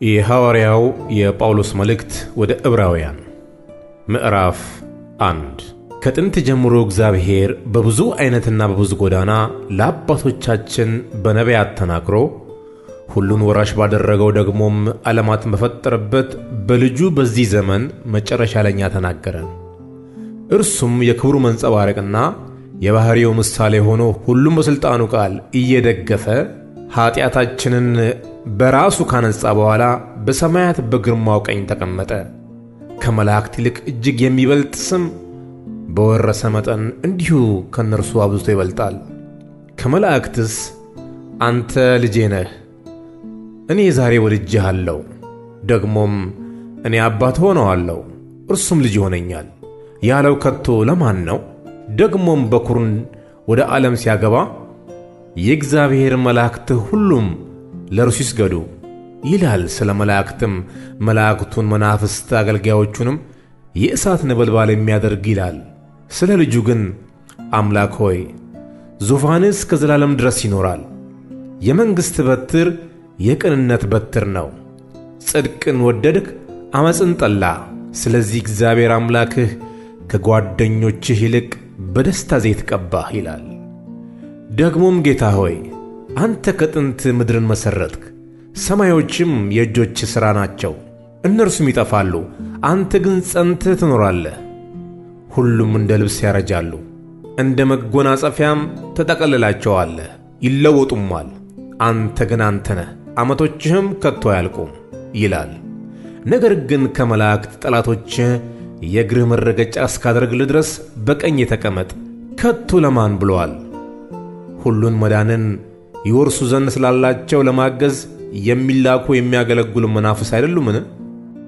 የሐዋርያው የጳውሎስ መልእክት ወደ ዕብራውያን ምዕራፍ 1 ከጥንት ጀምሮ እግዚአብሔር በብዙ ዓይነትና በብዙ ጎዳና ለአባቶቻችን በነቢያት ተናግሮ ሁሉን ወራሽ ባደረገው ደግሞም ዓለማትን በፈጠረበት በልጁ በዚህ ዘመን መጨረሻ ለኛ ተናገረን። እርሱም የክብሩ መንጸባረቅና የባሕርዩ ምሳሌ ሆኖ ሁሉም በሥልጣኑ ቃል እየደገፈ ኀጢአታችንን በራሱ ካነጻ በኋላ በሰማያት በግርማው ቀኝ ተቀመጠ። ከመላእክት ይልቅ እጅግ የሚበልጥ ስም በወረሰ መጠን እንዲሁ ከእነርሱ አብዝቶ ይበልጣል። ከመላእክትስ አንተ ልጄ ነህ፣ እኔ ዛሬ ወልጄሃለሁ፣ ደግሞም እኔ አባት ሆነዋለሁ፣ እርሱም ልጅ ይሆነኛል ያለው ከቶ ለማን ነው? ደግሞም በኵርን ወደ ዓለም ሲያገባ የእግዚአብሔር መላእክት ሁሉም ለእርሱ ይስገዱ ይላል። ስለ መላእክትም መላእክቱን መናፍስት አገልጋዮቹንም የእሳት ነበልባል የሚያደርግ ይላል። ስለ ልጁ ግን አምላክ ሆይ ዙፋንህ እስከ ዘላለም ድረስ ይኖራል። የመንግሥት በትር የቅንነት በትር ነው። ጽድቅን ወደድህ፣ ዓመፅን ጠላ። ስለዚህ እግዚአብሔር አምላክህ ከጓደኞችህ ይልቅ በደስታ ዘይት ቀባህ ይላል። ደግሞም ጌታ ሆይ አንተ ከጥንት ምድርን መሠረትክ፣ ሰማዮችም የእጆች ሥራ ናቸው። እነርሱም ይጠፋሉ፣ አንተ ግን ጸንተህ ትኖራለህ። ሁሉም እንደ ልብስ ያረጃሉ፣ እንደ መጎናጸፊያም ተጠቀልላቸዋለህ፣ ይለወጡማል። አንተ ግን አንተ ነህ፣ ዓመቶችህም ከቶ አያልቁም ይላል። ነገር ግን ከመላእክት ጠላቶችህ የእግርህ መረገጫ እስካደርግልህ ድረስ በቀኜ ተቀመጥ ከቶ ለማን ብሎአል? ሁሉን መዳንን ይወርሱ ዘንድ ስላላቸው ለማገዝ የሚላኩ የሚያገለግሉ መናፍስት አይደሉምን?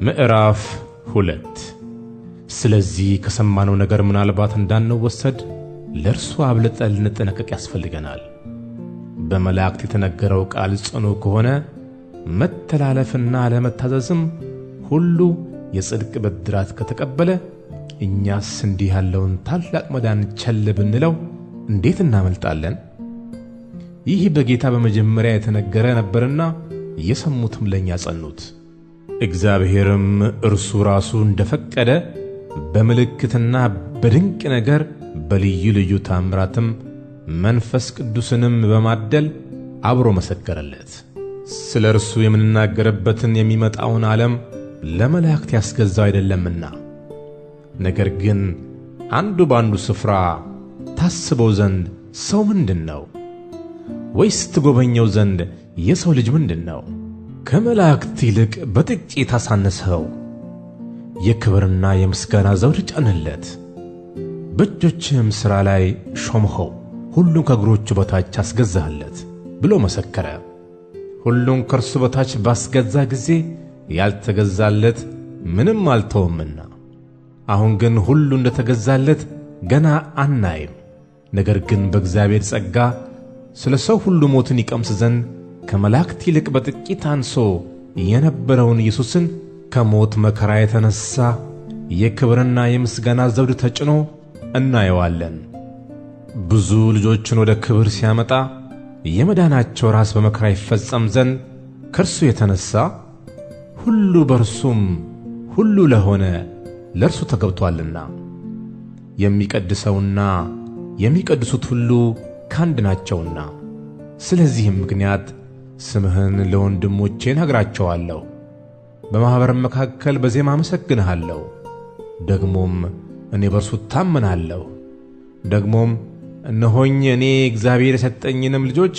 ምዕራፍ 2 ስለዚህ ከሰማነው ነገር ምናልባት እንዳንወሰድ ለእርሱ አብልጠን ልንጠነቀቅ ያስፈልገናል። በመላእክት የተነገረው ቃል ጽኑ ከሆነ መተላለፍና አለመታዘዝም ሁሉ የጽድቅ ብድራት ከተቀበለ እኛስ እንዲህ ያለውን ታላቅ መዳን ቸል ብንለው እንዴት እናመልጣለን? ይህ በጌታ በመጀመሪያ የተነገረ ነበርና የሰሙትም ለእኛ ጸኑት። እግዚአብሔርም እርሱ ራሱ እንደፈቀደ በምልክትና በድንቅ ነገር በልዩ ልዩ ታምራትም መንፈስ ቅዱስንም በማደል አብሮ መሰከረለት። ስለ እርሱ የምንናገርበትን የሚመጣውን ዓለም ለመላእክት ያስገዛው አይደለምና፣ ነገር ግን አንዱ በአንዱ ስፍራ ታስበው ዘንድ ሰው ምንድን ነው? ወይስ ትጎበኘው ዘንድ የሰው ልጅ ምንድን ነው? ከመላእክት ይልቅ በጥቂት አሳነስኸው፣ የክብርና የምስጋና ዘውድ ጫንለት፣ በእጆችህም ሥራ ላይ ሾምኸው፣ ሁሉን ከእግሮቹ በታች አስገዛህለት ብሎ መሰከረ። ሁሉን ከእርሱ በታች ባስገዛ ጊዜ ያልተገዛለት ምንም አልተወምና፣ አሁን ግን ሁሉ እንደተገዛለት ገና አናይም። ነገር ግን በእግዚአብሔር ጸጋ ስለ ሰው ሁሉ ሞትን ይቀምስ ዘንድ ከመላእክት ይልቅ በጥቂት አንሶ የነበረውን ኢየሱስን ከሞት መከራ የተነሣ የክብርና የምስጋና ዘውድ ተጭኖ እናየዋለን። ብዙ ልጆችን ወደ ክብር ሲያመጣ የመዳናቸው ራስ በመከራ ይፈጸም ዘንድ ከእርሱ የተነሣ ሁሉ በእርሱም ሁሉ ለሆነ ለእርሱ ተገብቶአልና፣ የሚቀድሰውና የሚቀድሱት ሁሉ ካንድ ናቸውና። ስለዚህም ምክንያት ስምህን ለወንድሞቼ ነግራቸዋለሁ፣ በማኅበርም መካከል በዜማ አመሰግንሃለሁ። ደግሞም እኔ በእርሱ እታመናለሁ። ደግሞም እነሆኝ እኔ እግዚአብሔር የሰጠኝንም ልጆች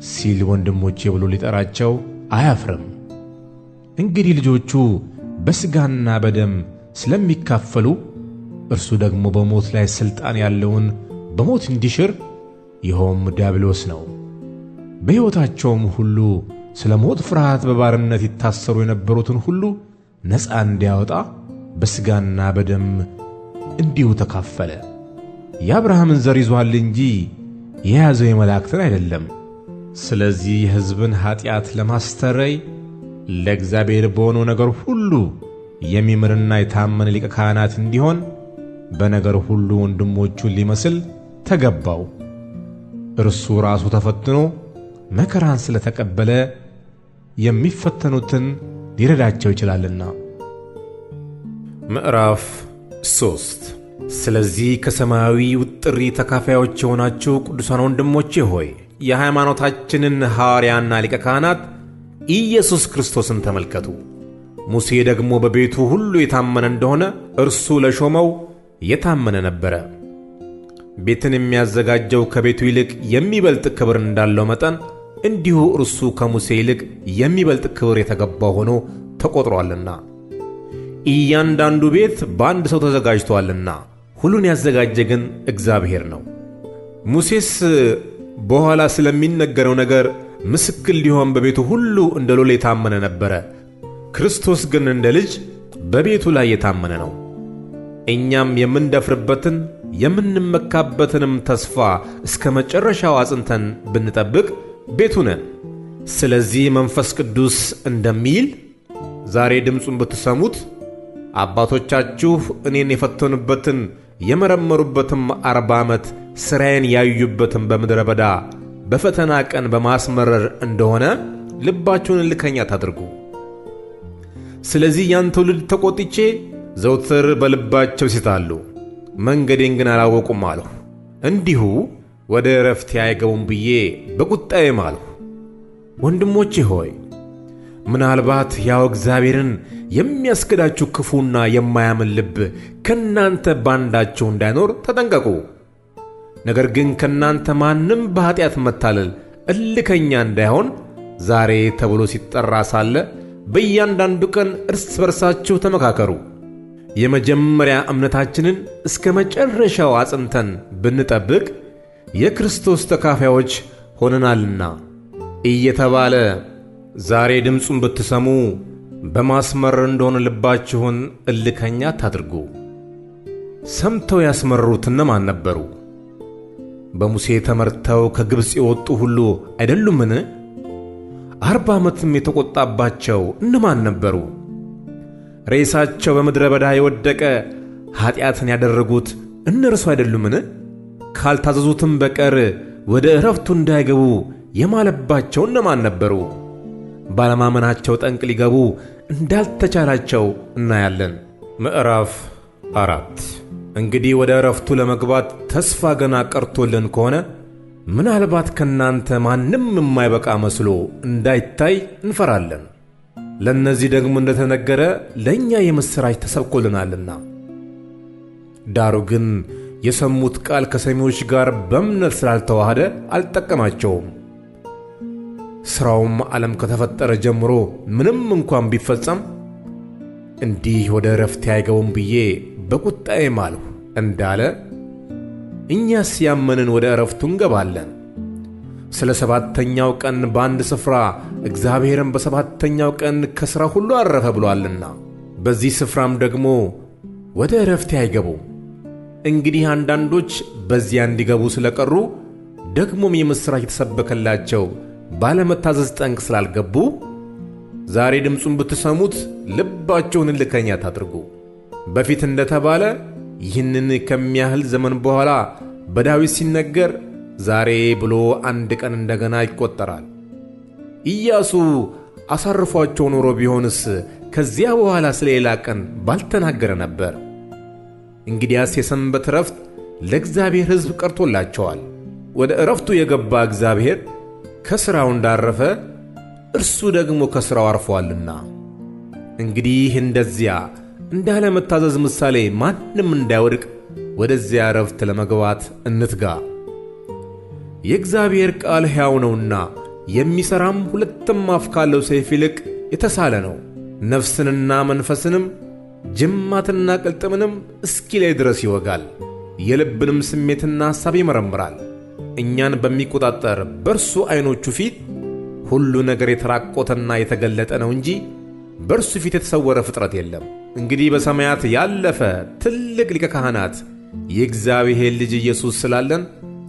ሲል ወንድሞቼ ብሎ ሊጠራቸው አያፍርም። እንግዲህ ልጆቹ በሥጋና በደም ስለሚካፈሉ እርሱ ደግሞ በሞት ላይ ሥልጣን ያለውን በሞት እንዲሽር ይኸውም ዲያብሎስ ነው። በሕይወታቸውም ሁሉ ስለ ሞት ፍርሃት በባርነት ይታሰሩ የነበሩትን ሁሉ ነፃ እንዲያወጣ በሥጋና በደም እንዲሁ ተካፈለ። የአብርሃምን ዘር ይዞአል እንጂ የያዘው የመላእክትን አይደለም። ስለዚህ የሕዝብን ኀጢአት ለማስተረይ ለእግዚአብሔር በሆነው ነገር ሁሉ የሚምርና የታመነ ሊቀ ካህናት እንዲሆን በነገር ሁሉ ወንድሞቹን ሊመስል ተገባው። እርሱ ራሱ ተፈትኖ መከራን ስለተቀበለ የሚፈተኑትን ሊረዳቸው ይችላልና። ምዕራፍ 3 ስለዚህ ከሰማያዊው ጥሪ ተካፋዮች የሆናችሁ ቅዱሳን ወንድሞቼ ሆይ የሃይማኖታችንን ሐዋርያና ሊቀ ካህናት ኢየሱስ ክርስቶስን ተመልከቱ። ሙሴ ደግሞ በቤቱ ሁሉ የታመነ እንደሆነ እርሱ ለሾመው የታመነ ነበረ። ቤትን የሚያዘጋጀው ከቤቱ ይልቅ የሚበልጥ ክብር እንዳለው መጠን እንዲሁ እርሱ ከሙሴ ይልቅ የሚበልጥ ክብር የተገባው ሆኖ ተቆጥሯልና። እያንዳንዱ ቤት በአንድ ሰው ተዘጋጅቷልና ሁሉን ያዘጋጀ ግን እግዚአብሔር ነው። ሙሴስ በኋላ ስለሚነገረው ነገር ምስክር ሊሆን በቤቱ ሁሉ እንደ ሎሌ የታመነ ነበረ። ክርስቶስ ግን እንደ ልጅ በቤቱ ላይ የታመነ ነው። እኛም የምንደፍርበትን የምንመካበትንም ተስፋ እስከ መጨረሻው አጽንተን ብንጠብቅ ቤቱ ነን። ስለዚህ መንፈስ ቅዱስ እንደሚል ዛሬ ድምፁን ብትሰሙት አባቶቻችሁ እኔን የፈተኑበትን የመረመሩበትም 40 ዓመት ሥራዬን ያዩበትን በምድረ በዳ በፈተና ቀን በማስመረር እንደሆነ ልባችሁን እልከኛ ታድርጉ። ስለዚህ ያን ትውልድ ተቆጥቼ ዘውትር በልባቸው ይስታሉ፣ መንገዴን ግን አላወቁም አልሁ። እንዲሁ ወደ ዕረፍቴ አይገቡም ብዬ በቁጣዬ ማልሁ። ወንድሞቼ ሆይ ምናልባት ያው እግዚአብሔርን የሚያስክዳችሁ ክፉና የማያምን ልብ ከናንተ ባንዳችሁ እንዳይኖር ተጠንቀቁ። ነገር ግን ከናንተ ማንም በኃጢአት መታለል እልከኛ እንዳይሆን ዛሬ ተብሎ ሲጠራ ሳለ በእያንዳንዱ ቀን እርስ በርሳችሁ ተመካከሩ። የመጀመሪያ እምነታችንን እስከ መጨረሻው አጽንተን ብንጠብቅ የክርስቶስ ተካፋዮች ሆነናልና እየተባለ ዛሬ ድምፁን ብትሰሙ በማስመረር እንደሆነ ልባችሁን እልከኛ ታድርጉ። ሰምተው ያስመረሩት እነማን ነበሩ? በሙሴ ተመርተው ከግብፅ የወጡ ሁሉ አይደሉምን? 40 ዓመትም የተቆጣባቸው እነማን ነበሩ? ሬሳቸው በምድረ በዳ የወደቀ ኀጢአትን ያደረጉት እነርሱ አይደሉምን? ካልታዘዙትም በቀር ወደ ዕረፍቱ እንዳይገቡ የማለባቸው እነማን ነበሩ? ባለማመናቸው ጠንቅ ሊገቡ እንዳልተቻላቸው እናያለን። ምዕራፍ 4 እንግዲህ ወደ ዕረፍቱ ለመግባት ተስፋ ገና ቀርቶልን ከሆነ ምናልባት ከናንተ ማንም የማይበቃ መስሎ እንዳይታይ እንፈራለን። ለእነዚህ ደግሞ እንደተነገረ ለእኛ የምሥራች ተሰብኮልናልና። ዳሩ ግን የሰሙት ቃል ከሰሚዎች ጋር በእምነት ስላልተዋሃደ አልጠቀማቸውም። ሥራውም ዓለም ከተፈጠረ ጀምሮ ምንም እንኳን ቢፈጸም እንዲህ ወደ ዕረፍቴ አይገቡም ብዬ በቁጣዬ ማልሁ እንዳለ እኛስ ያመንን ወደ ዕረፍቱ እንገባለን። ስለ 7ተኛው ቀን በአንድ ስፍራ እግዚአብሔርም በ7ተኛው ቀን ከሥራ ሁሉ አረፈ ብሎአልና በዚህ ስፍራም ደግሞ ወደ ዕረፍቴ አይገቡም። እንግዲህ አንዳንዶች በዚያ እንዲገቡ ስለቀሩ ደግሞም የምሥራች የተሰበከላቸው ባለመታዘዝ ጠንቅ ስላልገቡ ዛሬ ድምፁን ብትሰሙት ልባችሁን እልከኛ ታድርጉ። በፊት እንደተባለ ይህንን ከሚያህል ዘመን በኋላ በዳዊት ሲነገር ዛሬ ብሎ አንድ ቀን እንደገና ይቆጠራል። ኢያሱ አሳርፏቸው ኖሮ ቢሆንስ ከዚያ በኋላ ስለ ሌላ ቀን ባልተናገረ ነበር። እንግዲያስ የሰንበት ዕረፍት ለእግዚአብሔር ሕዝብ ቀርቶላቸዋል። ወደ ዕረፍቱ የገባ እግዚአብሔር ከሥራው እንዳረፈ እርሱ ደግሞ ከሥራው አርፏልና። እንግዲህ እንደዚያ እንዳለመታዘዝ ምሳሌ ማንም እንዳይወድቅ ወደዚያ ዕረፍት ለመግባት እንትጋ። የእግዚአብሔር ቃል ሕያው ነውና የሚሠራም ሁለትም አፍ ካለው ሰይፍ ይልቅ የተሳለ ነው፣ ነፍስንና መንፈስንም ጅማትና ቅልጥምንም እስኪለይ ድረስ ይወጋል፣ የልብንም ስሜትና ሐሳብ ይመረምራል። እኛን በሚቆጣጠር በእርሱ ዐይኖቹ ፊት ሁሉ ነገር የተራቆተና የተገለጠ ነው እንጂ በእርሱ ፊት የተሰወረ ፍጥረት የለም። እንግዲህ በሰማያት ያለፈ ትልቅ ሊቀ ካህናት የእግዚአብሔር ልጅ ኢየሱስ ስላለን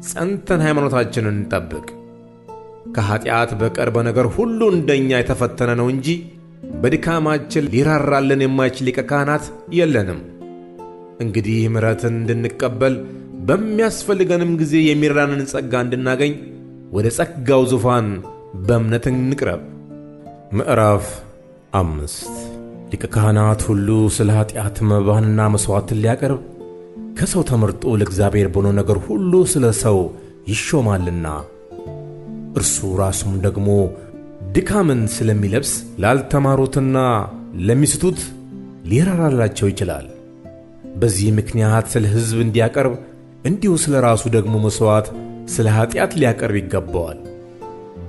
ጸንተን ሃይማኖታችንን እንጠብቅ። ከኀጢአት በቀር በነገር ሁሉ እንደኛ የተፈተነ ነው እንጂ በድካማችን ሊራራልን የማይችል ሊቀ ካህናት የለንም። እንግዲህ ምሕረትን እንድንቀበል በሚያስፈልገንም ጊዜ የሚራራንን ጸጋ እንድናገኝ ወደ ጸጋው ዙፋን በእምነት እንቅረብ። ምዕራፍ 5 ሊቀ ካህናት ሁሉ ስለ ኃጢአት መባንና መሥዋዕትን ሊያቀርብ ከሰው ተመርጦ ለእግዚአብሔር በሆነ ነገር ሁሉ ስለ ሰው ይሾማልና እርሱ ራሱም ደግሞ ድካምን ስለሚለብስ ላልተማሩትና ለሚስቱት ሊራራላቸው ይችላል። በዚህ ምክንያት ስለ ሕዝብ እንዲያቀርብ እንዲሁ ስለ ራሱ ደግሞ መሥዋዕት ስለ ኃጢአት ሊያቀርብ ይገባዋል።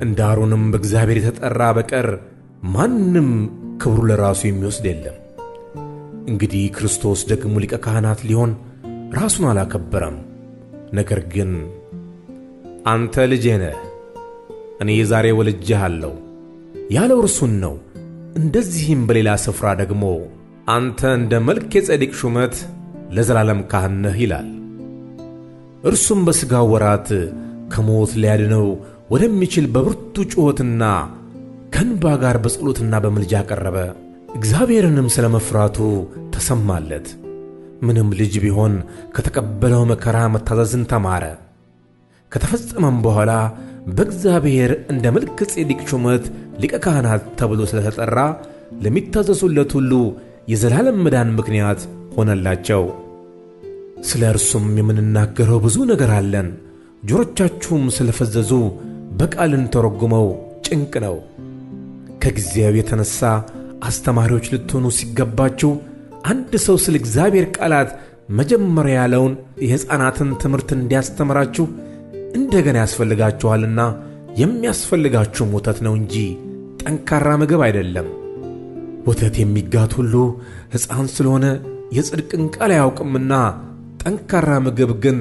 እንደ አሮንም በእግዚአብሔር የተጠራ በቀር ማንም ክብሩ ለራሱ የሚወስድ የለም። እንግዲህ ክርስቶስ ደግሞ ሊቀ ካህናት ሊሆን ራሱን አላከበረም። ነገር ግን አንተ ልጄ ነህ፣ እኔ ዛሬ ወልጄሃለሁ ያለው እርሱን ነው። እንደዚህም በሌላ ስፍራ ደግሞ አንተ እንደ መልከ ጼዴቅ ሹመት ለዘላለም ካህን ነህ ይላል። እርሱም በሥጋው ወራት ከሞት ሊያድነው ወደሚችል በብርቱ ጩኸትና ከእንባ ጋር በጸሎትና በምልጃ ቀረበ። እግዚአብሔርንም ስለ መፍራቱ ተሰማለት። ምንም ልጅ ቢሆን ከተቀበለው መከራ መታዘዝን ተማረ። ከተፈጸመም በኋላ በእግዚአብሔር እንደ መልከ ጼዴቅ ሹመት ሊቀ ካህናት ተብሎ ስለተጠራ ለሚታዘዙለት ሁሉ የዘላለም መዳን ምክንያት ሆነላቸው። ስለ እርሱም የምንናገረው ብዙ ነገር አለን። ጆሮቻችሁም ስለፈዘዙ በቃል እንተረጉመው ጭንቅ ነው። ከጊዜው የተነሣ አስተማሪዎች ልትሆኑ ሲገባችሁ አንድ ሰው ስለ እግዚአብሔር ቃላት መጀመሪያ ያለውን የሕፃናትን ትምህርት እንዲያስተምራችሁ እንደገና ያስፈልጋችኋልና የሚያስፈልጋችሁም ወተት ነው እንጂ ጠንካራ ምግብ አይደለም። ወተት የሚጋት ሁሉ ሕፃን ስለሆነ የጽድቅን ቃል አያውቅምና፣ ጠንካራ ምግብ ግን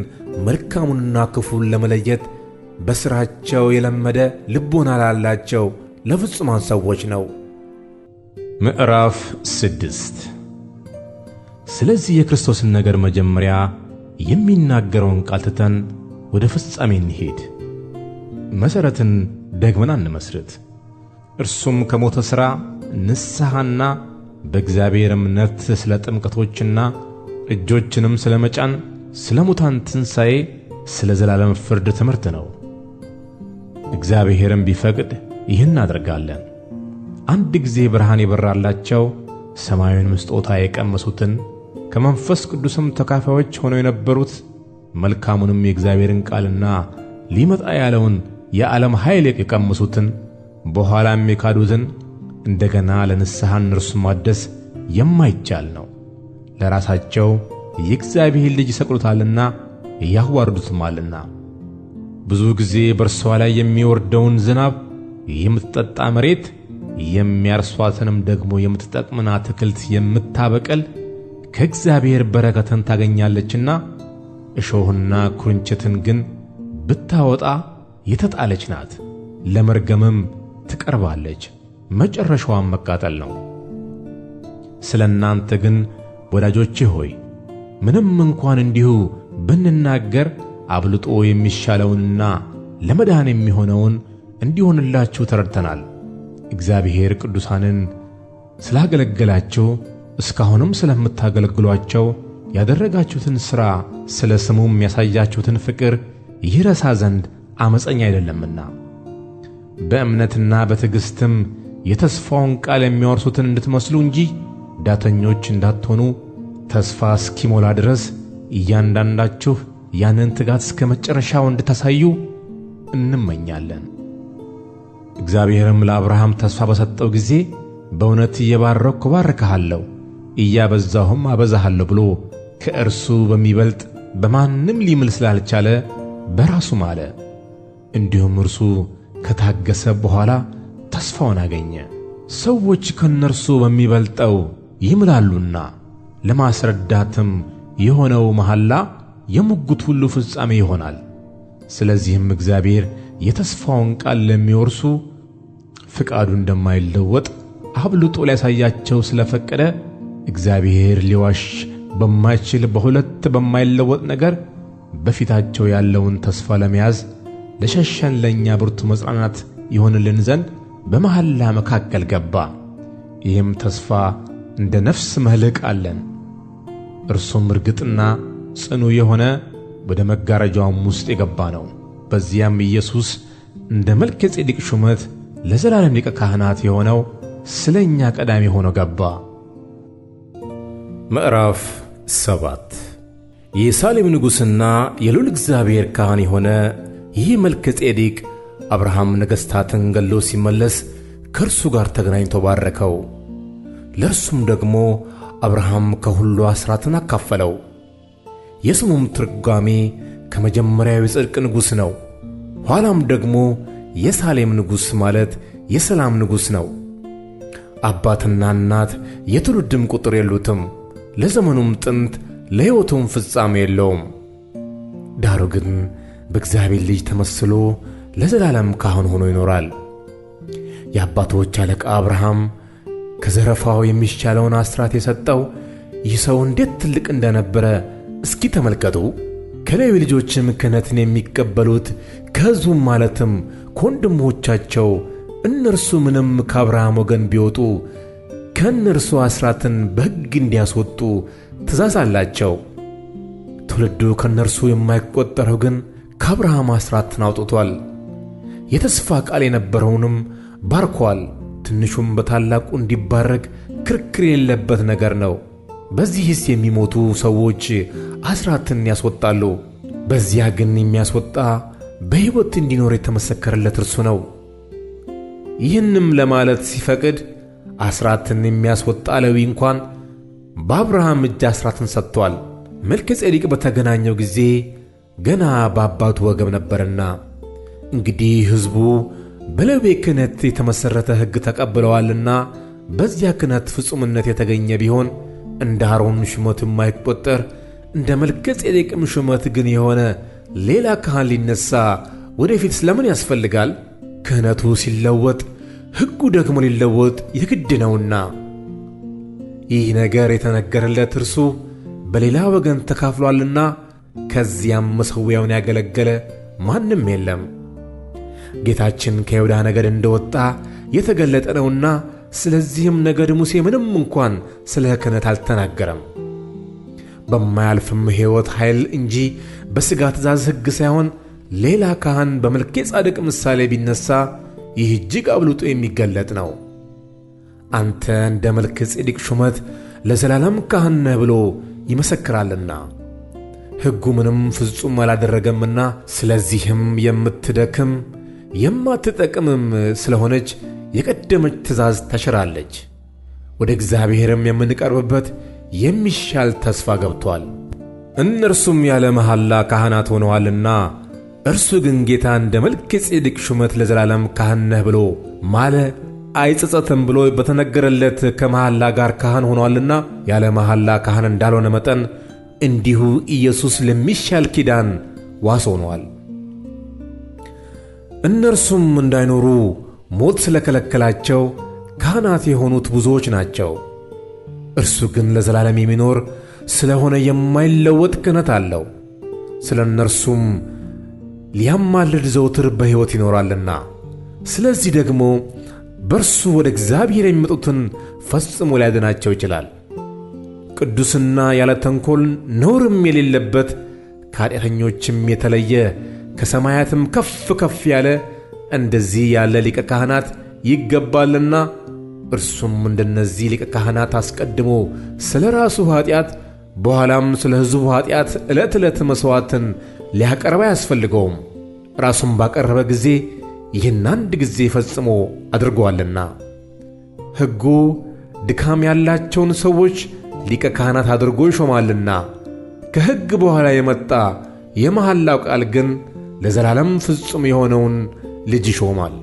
መልካሙንና ክፉን ለመለየት በሥራቸው የለመደ ልቦና ላላቸው ለፍጹማን ሰዎች ነው። ምዕራፍ 6 ስለዚህ የክርስቶስን ነገር መጀመሪያ የሚናገረውን ቃል ትተን ወደ ፍጻሜ እንሄድ። መሠረትን ደግመን አንመስርት። እርሱም ከሞተ ሥራ ንስሐና በእግዚአብሔር እምነት ስለ ጥምቀቶችና እጆችንም ስለ መጫን፣ ስለ ሙታን ትንሣኤ፣ ስለ ዘላለም ፍርድ ትምህርት ነው። እግዚአብሔርም ቢፈቅድ ይህን እናደርጋለን። አንድ ጊዜ ብርሃን የበራላቸው ሰማያዊን ስጦታ የቀመሱትን ከመንፈስ ቅዱስም ተካፋዮች ሆነው የነበሩት መልካሙንም የእግዚአብሔርን ቃልና ሊመጣ ያለውን የዓለም ኃይል የቀመሱትን በኋላም የካዱትን እንደገና ለንስሐ እነርሱን ማደስ የማይቻል ነው። ለራሳቸው የእግዚአብሔር ልጅ ይሰቅሉታልና ያዋርዱትማልና። ብዙ ጊዜ በእርሷ ላይ የሚወርደውን ዝናብ የምትጠጣ መሬት የሚያርሷትንም ደግሞ የምትጠቅምን አትክልት የምታበቅል ከእግዚአብሔር በረከትን ታገኛለችና፣ እሾህና ኩርንችትን ግን ብታወጣ የተጣለች ናት፣ ለመርገምም ትቀርባለች፣ መጨረሻዋም መቃጠል ነው። ስለ እናንተ ግን ወዳጆቼ ሆይ ምንም እንኳን እንዲሁ ብንናገር አብልጦ የሚሻለውንና ለመዳን የሚሆነውን እንዲሆንላችሁ ተረድተናል። እግዚአብሔር ቅዱሳንን ስላገለገላችሁ እስካሁንም ስለምታገለግሏቸው ያደረጋችሁትን ሥራ ስለ ስሙም ያሳያችሁትን ፍቅር ይረሳ ዘንድ ዓመፀኛ አይደለምና በእምነትና በትዕግሥትም የተስፋውን ቃል የሚያወርሱትን እንድትመስሉ እንጂ ዳተኞች እንዳትሆኑ ተስፋ እስኪሞላ ድረስ እያንዳንዳችሁ ያንን ትጋት እስከ መጨረሻው እንድታሳዩ እንመኛለን። እግዚአብሔርም ለአብርሃም ተስፋ በሰጠው ጊዜ በእውነት እየባረክሁ እባርክሃለሁ እያበዛሁም አበዛሃለሁ ብሎ ከእርሱ በሚበልጥ በማንም ሊምል ስላልቻለ በራሱ ማለ። እንዲሁም እርሱ ከታገሰ በኋላ ተስፋውን አገኘ። ሰዎች ከእነርሱ በሚበልጠው ይምላሉና ለማስረዳትም የሆነው መሐላ የሙግት ሁሉ ፍጻሜ ይሆናል። ስለዚህም እግዚአብሔር የተስፋውን ቃል ለሚወርሱ ፍቃዱ እንደማይለወጥ አብልጦ ሊያሳያቸው ስለፈቀደ እግዚአብሔር ሊዋሽ በማይችል በሁለት በማይለወጥ ነገር በፊታቸው ያለውን ተስፋ ለመያዝ ለሸሸን ለእኛ ብርቱ መጽናናት ይሆንልን ዘንድ በመሐላ መካከል ገባ። ይህም ተስፋ እንደ ነፍስ መልሕቅ አለን። እርሱም እርግጥና ጽኑ የሆነ ወደ መጋረጃውም ውስጥ የገባ ነው። በዚያም ኢየሱስ እንደ መልከ ጼዴቅ ሹመት ለዘላለም ሊቀ ካህናት የሆነው ስለ እኛ ቀዳሚ ሆኖ ገባ። ምዕራፍ 7 የሳሌም ንጉሥና የልዑል እግዚአብሔር ካህን የሆነ ይህ መልከ ጼዴቅ አብርሃም ነገሥታትን ገሎ ሲመለስ ከእርሱ ጋር ተገናኝቶ ባረከው። ለእርሱም ደግሞ አብርሃም ከሁሉ አሥራትን አካፈለው። የስሙም ትርጓሜ ከመጀመሪያው የጽድቅ ንጉሥ ነው። ኋላም ደግሞ የሳሌም ንጉሥ ማለት የሰላም ንጉሥ ነው። አባትና እናት የትውልድም ቁጥር የሉትም፣ ለዘመኑም ጥንት ለሕይወቱም ፍጻሜ የለውም። ዳሩ ግን በእግዚአብሔር ልጅ ተመስሎ ለዘላለም ካህን ሆኖ ይኖራል። የአባቶች አለቃ አብርሃም ከዘረፋው የሚሻለውን አስራት የሰጠው ይህ ሰው እንዴት ትልቅ እንደነበረ እስኪ ተመልከቱ። ከሌዊ ልጆችም ክህነትን የሚቀበሉት ከሕዝቡም ማለትም ከወንድሞቻቸው እነርሱ ምንም ከአብርሃም ወገን ቢወጡ ከእነርሱ አስራትን በሕግ እንዲያስወጡ ትእዛዝ አላቸው። ትውልዱ ከእነርሱ የማይቈጠረው ግን ከአብርሃም አስራትን አውጥቷል። የተስፋ ቃል የነበረውንም ባርኳል። ትንሹም በታላቁ እንዲባረክ ክርክር የሌለበት ነገር ነው። በዚህስ የሚሞቱ ሰዎች አስራትን ያስወጣሉ። በዚያ ግን የሚያስወጣ በሕይወት እንዲኖር የተመሰከረለት እርሱ ነው። ይህንም ለማለት ሲፈቅድ አስራትን የሚያስወጣ ሌዊ እንኳን በአብርሃም እጅ አስራትን ሰጥቷል። መልከ ጼዴቅ በተገናኘው ጊዜ ገና በአባቱ ወገብ ነበርና። እንግዲህ ሕዝቡ በሌዊ ክህነት የተመሠረተ ሕግ ተቀብለዋልና በዚያ ክህነት ፍጹምነት የተገኘ ቢሆን እንደ አሮን ሹመት የማይቈጠር እንደ መልከ ጼዴቅም ሹመት ግን የሆነ ሌላ ካህን ሊነሣ ወደፊት ስለምን ያስፈልጋል? ክህነቱ ሲለወጥ ሕጉ ደግሞ ሊለወጥ የግድ ነውና። ይህ ነገር የተነገረለት እርሱ በሌላ ወገን ተካፍሏልና ከዚያም መሠዊያውን ያገለገለ ማንም የለም። ጌታችን ከይሁዳ ነገድ እንደወጣ የተገለጠ ነውና፣ ስለዚህም ነገድ ሙሴ ምንም እንኳን ስለ ክህነት አልተናገረም። በማያልፍም ሕይወት ኃይል እንጂ በሥጋ ትእዛዝ ሕግ ሳይሆን ሌላ ካህን በመልከ ጼዴቅ ምሳሌ ቢነሣ ይህ እጅግ አብልጦ የሚገለጥ ነው። አንተ እንደ መልከ ጼዴቅ ሹመት ለዘላለም ካህን ነህ ብሎ ይመሰክራልና ሕጉ ምንም ፍጹም አላደረገምና፣ ስለዚህም የምትደክም የማትጠቅምም ስለሆነች የቀደመች ትእዛዝ ተሽራለች። ወደ እግዚአብሔርም የምንቀርብበት የሚሻል ተስፋ ገብቶአል። እነርሱም ያለ መሐላ ካህናት ሆነዋልና፣ እርሱ ግን ጌታ እንደ መልከ ጼዴቅ ሹመት ለዘላለም ካህን ነህ ብሎ ማለ አይጸጸትም ብሎ በተነገረለት ከመሐላ ጋር ካህን ሆኗልና፣ ያለ መሐላ ካህን እንዳልሆነ መጠን እንዲሁ ኢየሱስ ለሚሻል ኪዳን ዋስ ሆኗል። እነርሱም እንዳይኖሩ ሞት ስለከለከላቸው ካህናት የሆኑት ብዙዎች ናቸው። እርሱ ግን ለዘላለም የሚኖር ስለሆነ የማይለወጥ ክህነት አለው። ስለ እነርሱም ሊያማልድ ዘውትር በሕይወት ይኖራልና፣ ስለዚህ ደግሞ በእርሱ ወደ እግዚአብሔር የሚመጡትን ፈጽሞ ሊያድናቸው ይችላል። ቅዱስና ያለ ተንኰል ነውርም የሌለበት ከኃጢአተኞችም የተለየ ከሰማያትም ከፍ ከፍ ያለ እንደዚህ ያለ ሊቀ ካህናት ይገባልና፣ እርሱም እንደነዚህ ሊቀ ካህናት አስቀድሞ ስለ ራሱ ኃጢአት በኋላም ስለ ሕዝቡ ኃጢአት ዕለት ዕለት መሥዋዕትን ሊያቀርብ አያስፈልገውም። ራሱን ባቀረበ ጊዜ ይህን አንድ ጊዜ ፈጽሞ አድርጎአልና። ሕጉ ድካም ያላቸውን ሰዎች ሊቀ ካህናት አድርጎ ይሾማልና፣ ከሕግ በኋላ የመጣ የመሐላው ቃል ግን ለዘላለም ፍጹም የሆነውን ልጅ ይሾማል።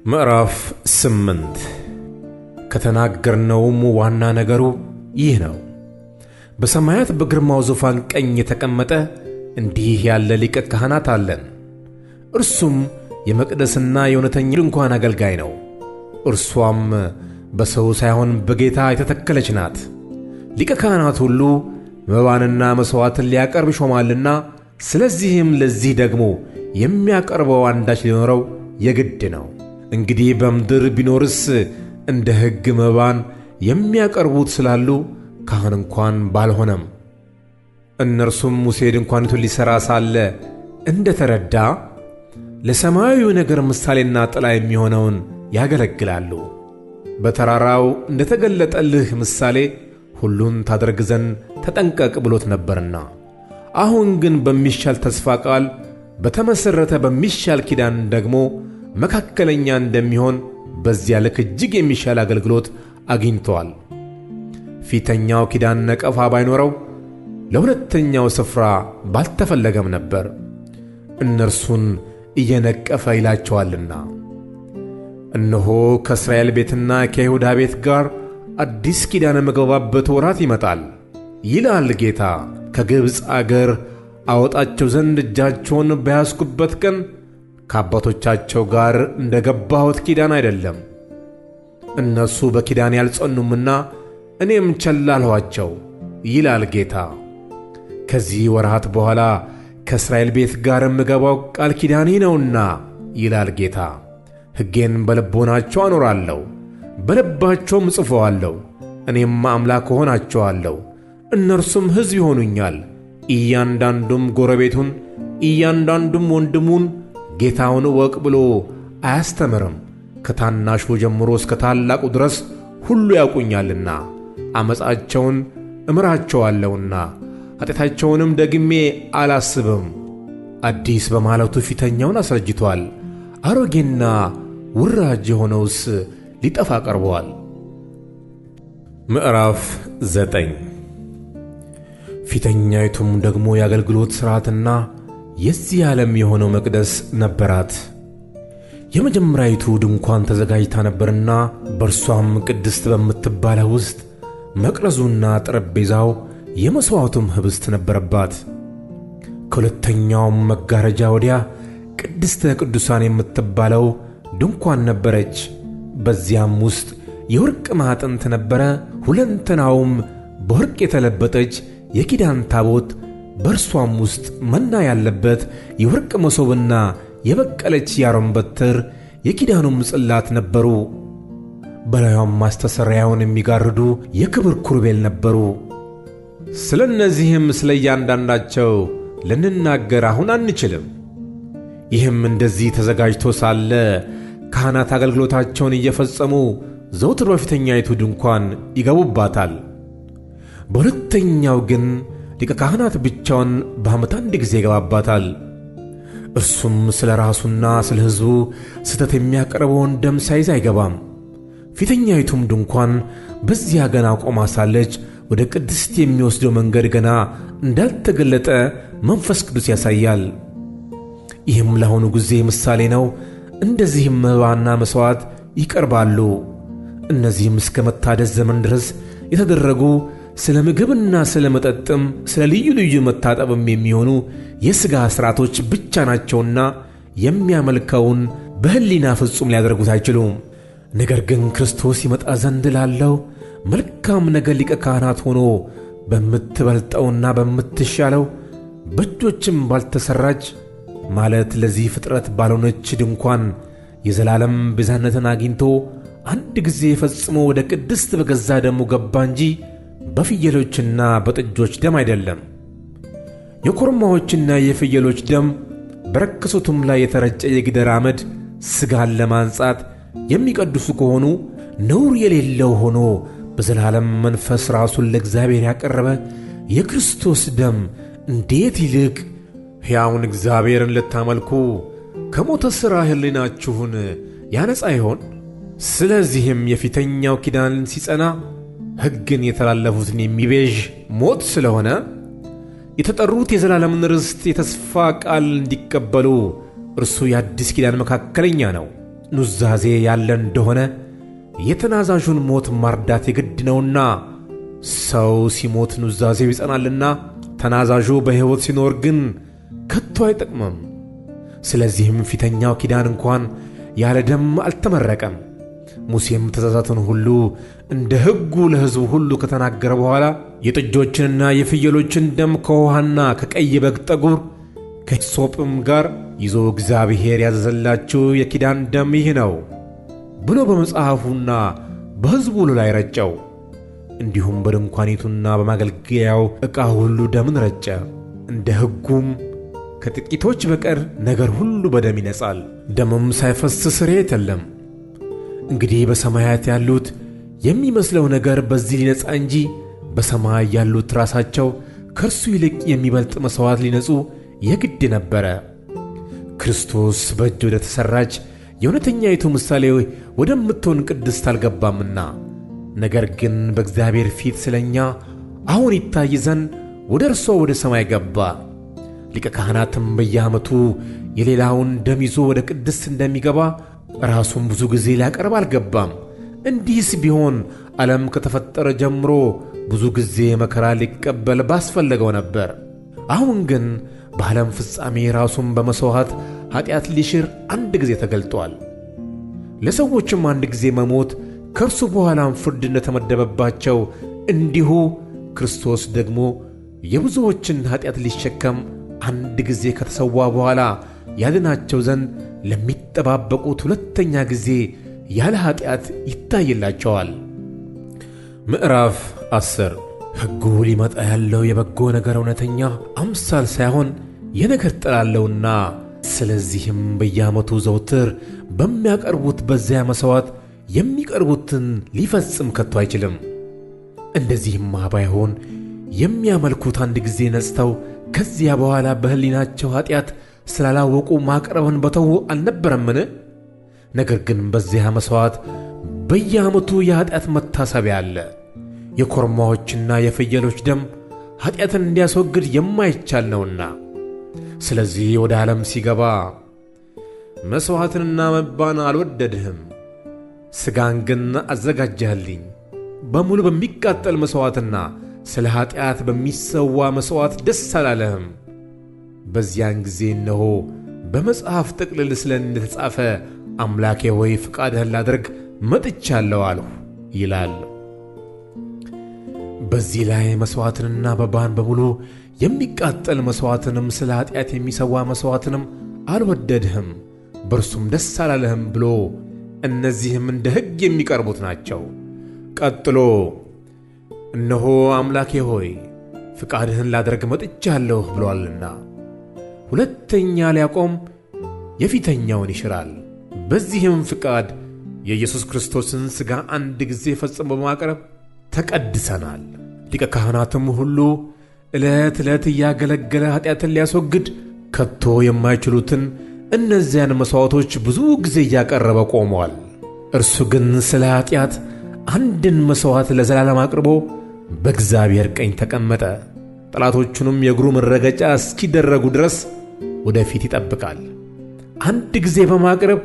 ምዕራፍ 8 ከተናገርነውም ዋና ነገሩ ይህ ነው። በሰማያት በግርማው ዙፋን ቀኝ የተቀመጠ እንዲህ ያለ ሊቀ ካህናት አለን። እርሱም የመቅደስና የእውነተኛ ድንኳን አገልጋይ ነው። እርሷም በሰው ሳይሆን በጌታ የተተከለች ናት። ሊቀ ካህናት ሁሉ መባንና መሥዋዕትን ሊያቀርብ ይሾማልና፣ ስለዚህም ለዚህ ደግሞ የሚያቀርበው አንዳች ሊኖረው የግድ ነው። እንግዲህ በምድር ቢኖርስ እንደ ሕግ መባን የሚያቀርቡት ስላሉ ካህን እንኳን ባልሆነም። እነርሱም ሙሴ ድንኳኒቱን ሊሠራ ሳለ እንደ ተረዳ ለሰማያዊው ነገር ምሳሌና ጥላ የሚሆነውን ያገለግላሉ። በተራራው እንደተገለጠልህ ምሳሌ ሁሉን ታደርግ ዘንድ ተጠንቀቅ ብሎት ነበርና፣ አሁን ግን በሚሻል ተስፋ ቃል በተመሠረተ በሚሻል ኪዳን ደግሞ መካከለኛ እንደሚሆን በዚያ ልክ እጅግ የሚሻል አገልግሎት አግኝተዋል። ፊተኛው ኪዳን ነቀፋ ባይኖረው ለሁለተኛው ስፍራ ባልተፈለገም ነበር፣ እነርሱን እየነቀፈ ይላቸዋልና። እነሆ ከእስራኤል ቤትና ከይሁዳ ቤት ጋር አዲስ ኪዳን የምገባበት ወራት ይመጣል ይላል ጌታ። ከግብፅ አገር አወጣቸው ዘንድ እጃቸውን በያዝኩበት ቀን ከአባቶቻቸው ጋር እንደ ገባሁት ኪዳን አይደለም። እነርሱ በኪዳን ያልጸኑምና እኔም ቸል አልኋቸው ይላል ጌታ። ከዚህ ወራት በኋላ ከእስራኤል ቤት ጋር የምገባው ቃል ኪዳኔ ነውና ይላል ጌታ። ሕጌን በልቦናቸው አኖራለሁ፣ በልባቸውም እጽፈዋለሁ። እኔም አምላክ እሆናቸዋለሁ፣ እነርሱም ሕዝብ ይሆኑኛል። እያንዳንዱም ጎረቤቱን እያንዳንዱም ወንድሙን ጌታውን እወቅ ብሎ አያስተምርም። ከታናሹ ጀምሮ እስከ ታላቁ ድረስ ሁሉ ያውቁኛልና ዓመፃቸውን እምራቸዋለሁና ኃጢአታቸውንም ደግሜ አላስብም። አዲስ በማለቱ ፊተኛውን አስረጅቶአል፣ አሮጌና ውራጅ የሆነውስ ሊጠፋ ቀርበዋል። ምዕራፍ 9 ፊተኛይቱም ደግሞ የአገልግሎት ሥርዓትና የዚህ ዓለም የሆነው መቅደስ ነበራት። የመጀመሪያይቱ ድንኳን ተዘጋጅታ ነበርና በእርሷም ቅድስት በምትባለው ውስጥ መቅረዙና ጠረጴዛው የመሥዋዕቱም ኅብስት ነበረባት። ከሁለተኛውም መጋረጃ ወዲያ ቅድስተ ቅዱሳን የምትባለው ድንኳን ነበረች። በዚያም ውስጥ የወርቅ ማዕጠንት ነበረ። ሁለንተናውም በወርቅ የተለበጠች የኪዳን ታቦት፣ በእርሷም ውስጥ መና ያለበት የወርቅ መሶብና የበቀለች የአሮን በትር የኪዳኑም ጽላት ነበሩ። በላዩም ማስተስረያውን የሚጋርዱ የክብር ኪሩቤል ነበሩ። ስለ እነዚህም ስለ እያንዳንዳቸው ልንናገር አሁን አንችልም። ይህም እንደዚህ ተዘጋጅቶ ሳለ ካህናት አገልግሎታቸውን እየፈጸሙ ዘውትር በፊተኛይቱ ድንኳን ይገቡባታል። በሁለተኛው ግን ሊቀ ካህናት ብቻውን በዓመት አንድ ጊዜ ይገባባታል። እርሱም ስለ ራሱና ስለ ሕዝቡ ስህተት የሚያቀርበውን ደም ሳይዝ አይገባም። ፊተኛይቱም ድንኳን በዚያ ገና ቆማ ሳለች ወደ ቅድስት የሚወስደው መንገድ ገና እንዳልተገለጠ መንፈስ ቅዱስ ያሳያል። ይህም ለአሁኑ ጊዜ ምሳሌ ነው። እንደዚህም መባና መሥዋዕት ይቀርባሉ። እነዚህም እስከ መታደስ ዘመን ድረስ የተደረጉ ስለ ምግብና ስለ መጠጥም ስለ ልዩ ልዩ መታጠብም የሚሆኑ የሥጋ ሥርዓቶች ብቻ ናቸውና የሚያመልከውን በሕሊና ፍጹም ሊያደርጉት አይችሉም። ነገር ግን ክርስቶስ ይመጣ ዘንድ ላለው መልካም ነገር ሊቀ ካህናት ሆኖ በምትበልጠውና በምትሻለው በእጆችም ባልተሠራች ማለት ለዚህ ፍጥረት ባልሆነች ድንኳን የዘላለም ቤዛነትን አግኝቶ አንድ ጊዜ ፈጽሞ ወደ ቅድስት በገዛ ደሙ ገባ እንጂ በፍየሎችና በጥጆች ደም አይደለም። የኮርማዎችና የፍየሎች ደም በረከሱትም ላይ የተረጨ የጊደር አመድ ሥጋን ለማንጻት የሚቀድሱ ከሆኑ ነውር የሌለው ሆኖ በዘላለም መንፈስ ራሱን ለእግዚአብሔር ያቀረበ የክርስቶስ ደም እንዴት ይልቅ ሕያውን እግዚአብሔርን ልታመልኩ ከሞተ ሥራ ሕሊናችሁን ያነጻ ይሆን? ስለዚህም የፊተኛው ኪዳን ሲጸና ሕግን የተላለፉትን የሚቤዥ ሞት ስለሆነ የተጠሩት የዘላለምን ርስት የተስፋ ቃል እንዲቀበሉ እርሱ የአዲስ ኪዳን መካከለኛ ነው። ኑዛዜ ያለ እንደሆነ የተናዛዡን ሞት ማርዳት የግድ ነውና ሰው ሲሞት ኑዛዜው ይጸናልና፣ ተናዛዡ በሕይወት ሲኖር ግን ከቶ አይጠቅምም። ስለዚህም ፊተኛው ኪዳን እንኳን ያለ ደም አልተመረቀም። ሙሴም ትእዛዛትን ሁሉ እንደ ሕጉ ለሕዝቡ ሁሉ ከተናገረ በኋላ የጥጆችንና የፍየሎችን ደም ከውሃና ከቀይ በግ ጠጉር ከሂሶጵም ጋር ይዞ እግዚአብሔር ያዘዘላችሁ የኪዳን ደም ይህ ነው ብሎ በመጽሐፉና በሕዝቡ ሁሉ ላይ ረጨው። እንዲሁም በድንኳኒቱና በማገልገያው ዕቃ ሁሉ ደምን ረጨ። እንደ ሕጉም ከጥቂቶች በቀር ነገር ሁሉ በደም ይነጻል። ደምም ሳይፈስ ስርየት የለም። እንግዲህ በሰማያት ያሉት የሚመስለው ነገር በዚህ ሊነጻ እንጂ በሰማይ ያሉት ራሳቸው ከእርሱ ይልቅ የሚበልጥ መሥዋዕት ሊነጹ የግድ ነበረ። ክርስቶስ በእጅ ወደ ተሠራች የእውነተኛይቱ ምሳሌ ወደምትሆን ቅድስት አልገባምና፣ ነገር ግን በእግዚአብሔር ፊት ስለ እኛ አሁን ይታይ ዘንድ ወደ እርሷ ወደ ሰማይ ገባ። ሊቀ ካህናትም በየዓመቱ የሌላውን ደም ይዞ ወደ ቅድስት እንደሚገባ ራሱን ብዙ ጊዜ ሊያቀርብ አልገባም። እንዲህስ ቢሆን ዓለም ከተፈጠረ ጀምሮ ብዙ ጊዜ መከራ ሊቀበል ባስፈለገው ነበር። አሁን ግን በዓለም ፍጻሜ ራሱን በመሥዋዕት ኀጢአት ሊሽር አንድ ጊዜ ተገልጧል። ለሰዎችም አንድ ጊዜ መሞት ከእርሱ በኋላም ፍርድ እንደተመደበባቸው እንዲሁ ክርስቶስ ደግሞ የብዙዎችን ኀጢአት ሊሸከም አንድ ጊዜ ከተሰዋ በኋላ ያድናቸው ዘንድ ለሚጠባበቁት ሁለተኛ ጊዜ ያለ ኀጢአት ይታይላቸዋል። ምዕራፍ 10 ሕጉ ሊመጣ ያለው የበጎ ነገር እውነተኛ አምሳል ሳይሆን የነገር ጥላ አለውና፣ ስለዚህም በየዓመቱ ዘውትር በሚያቀርቡት በዚያ መሥዋዕት የሚቀርቡትን ሊፈጽም ከቶ አይችልም። እንደዚህማ ባይሆን የሚያመልኩት አንድ ጊዜ ነጽተው ከዚያ በኋላ በሕሊናቸው ኀጢአት ስላላወቁ ማቅረብን በተዉ አልነበረምን? ነገር ግን በዚያ መሥዋዕት በየዓመቱ የኀጢአት መታሰቢያ አለ። የኮርማዎችና የፍየሎች ደም ኀጢአትን እንዲያስወግድ የማይቻል ነውና። ስለዚህ ወደ ዓለም ሲገባ መሥዋዕትንና መባን አልወደድህም፣ ሥጋን ግን አዘጋጀህልኝ። በሙሉ በሚቃጠል መሥዋዕትና ስለ ኀጢአት በሚሰዋ መሥዋዕት ደስ አላለህም። በዚያን ጊዜ እነሆ በመጽሐፍ ጥቅልል ስለ እኔ እንደተጻፈ አምላኬ ሆይ ፍቃድህን ላደርግ መጥቻለሁ አልሁ ይላል። በዚህ ላይ መሥዋዕትንና መባን በሙሉ የሚቃጠል መሥዋዕትንም ስለ ኀጢአት የሚሰዋ መሥዋዕትንም አልወደድህም፣ በእርሱም ደስ አላለህም ብሎ እነዚህም እንደ ሕግ የሚቀርቡት ናቸው። ቀጥሎ እነሆ አምላኬ ሆይ ፍቃድህን ላደርግ መጥቻለሁ ብሎአልና። ሁለተኛ ሊያቆም የፊተኛውን ይሽራል። በዚህም ፍቃድ የኢየሱስ ክርስቶስን ሥጋ አንድ ጊዜ ፈጽሞ በማቅረብ ተቀድሰናል። ሊቀ ካህናትም ሁሉ ዕለት ዕለት እያገለገለ ኀጢአትን ሊያስወግድ ከቶ የማይችሉትን እነዚያን መሥዋዕቶች ብዙ ጊዜ እያቀረበ ቆሟል። እርሱ ግን ስለ ኀጢአት አንድን መሥዋዕት ለዘላለም አቅርቦ በእግዚአብሔር ቀኝ ተቀመጠ። ጠላቶቹንም የእግሩ መረገጫ እስኪደረጉ ድረስ ወደፊት ይጠብቃል። አንድ ጊዜ በማቅረብ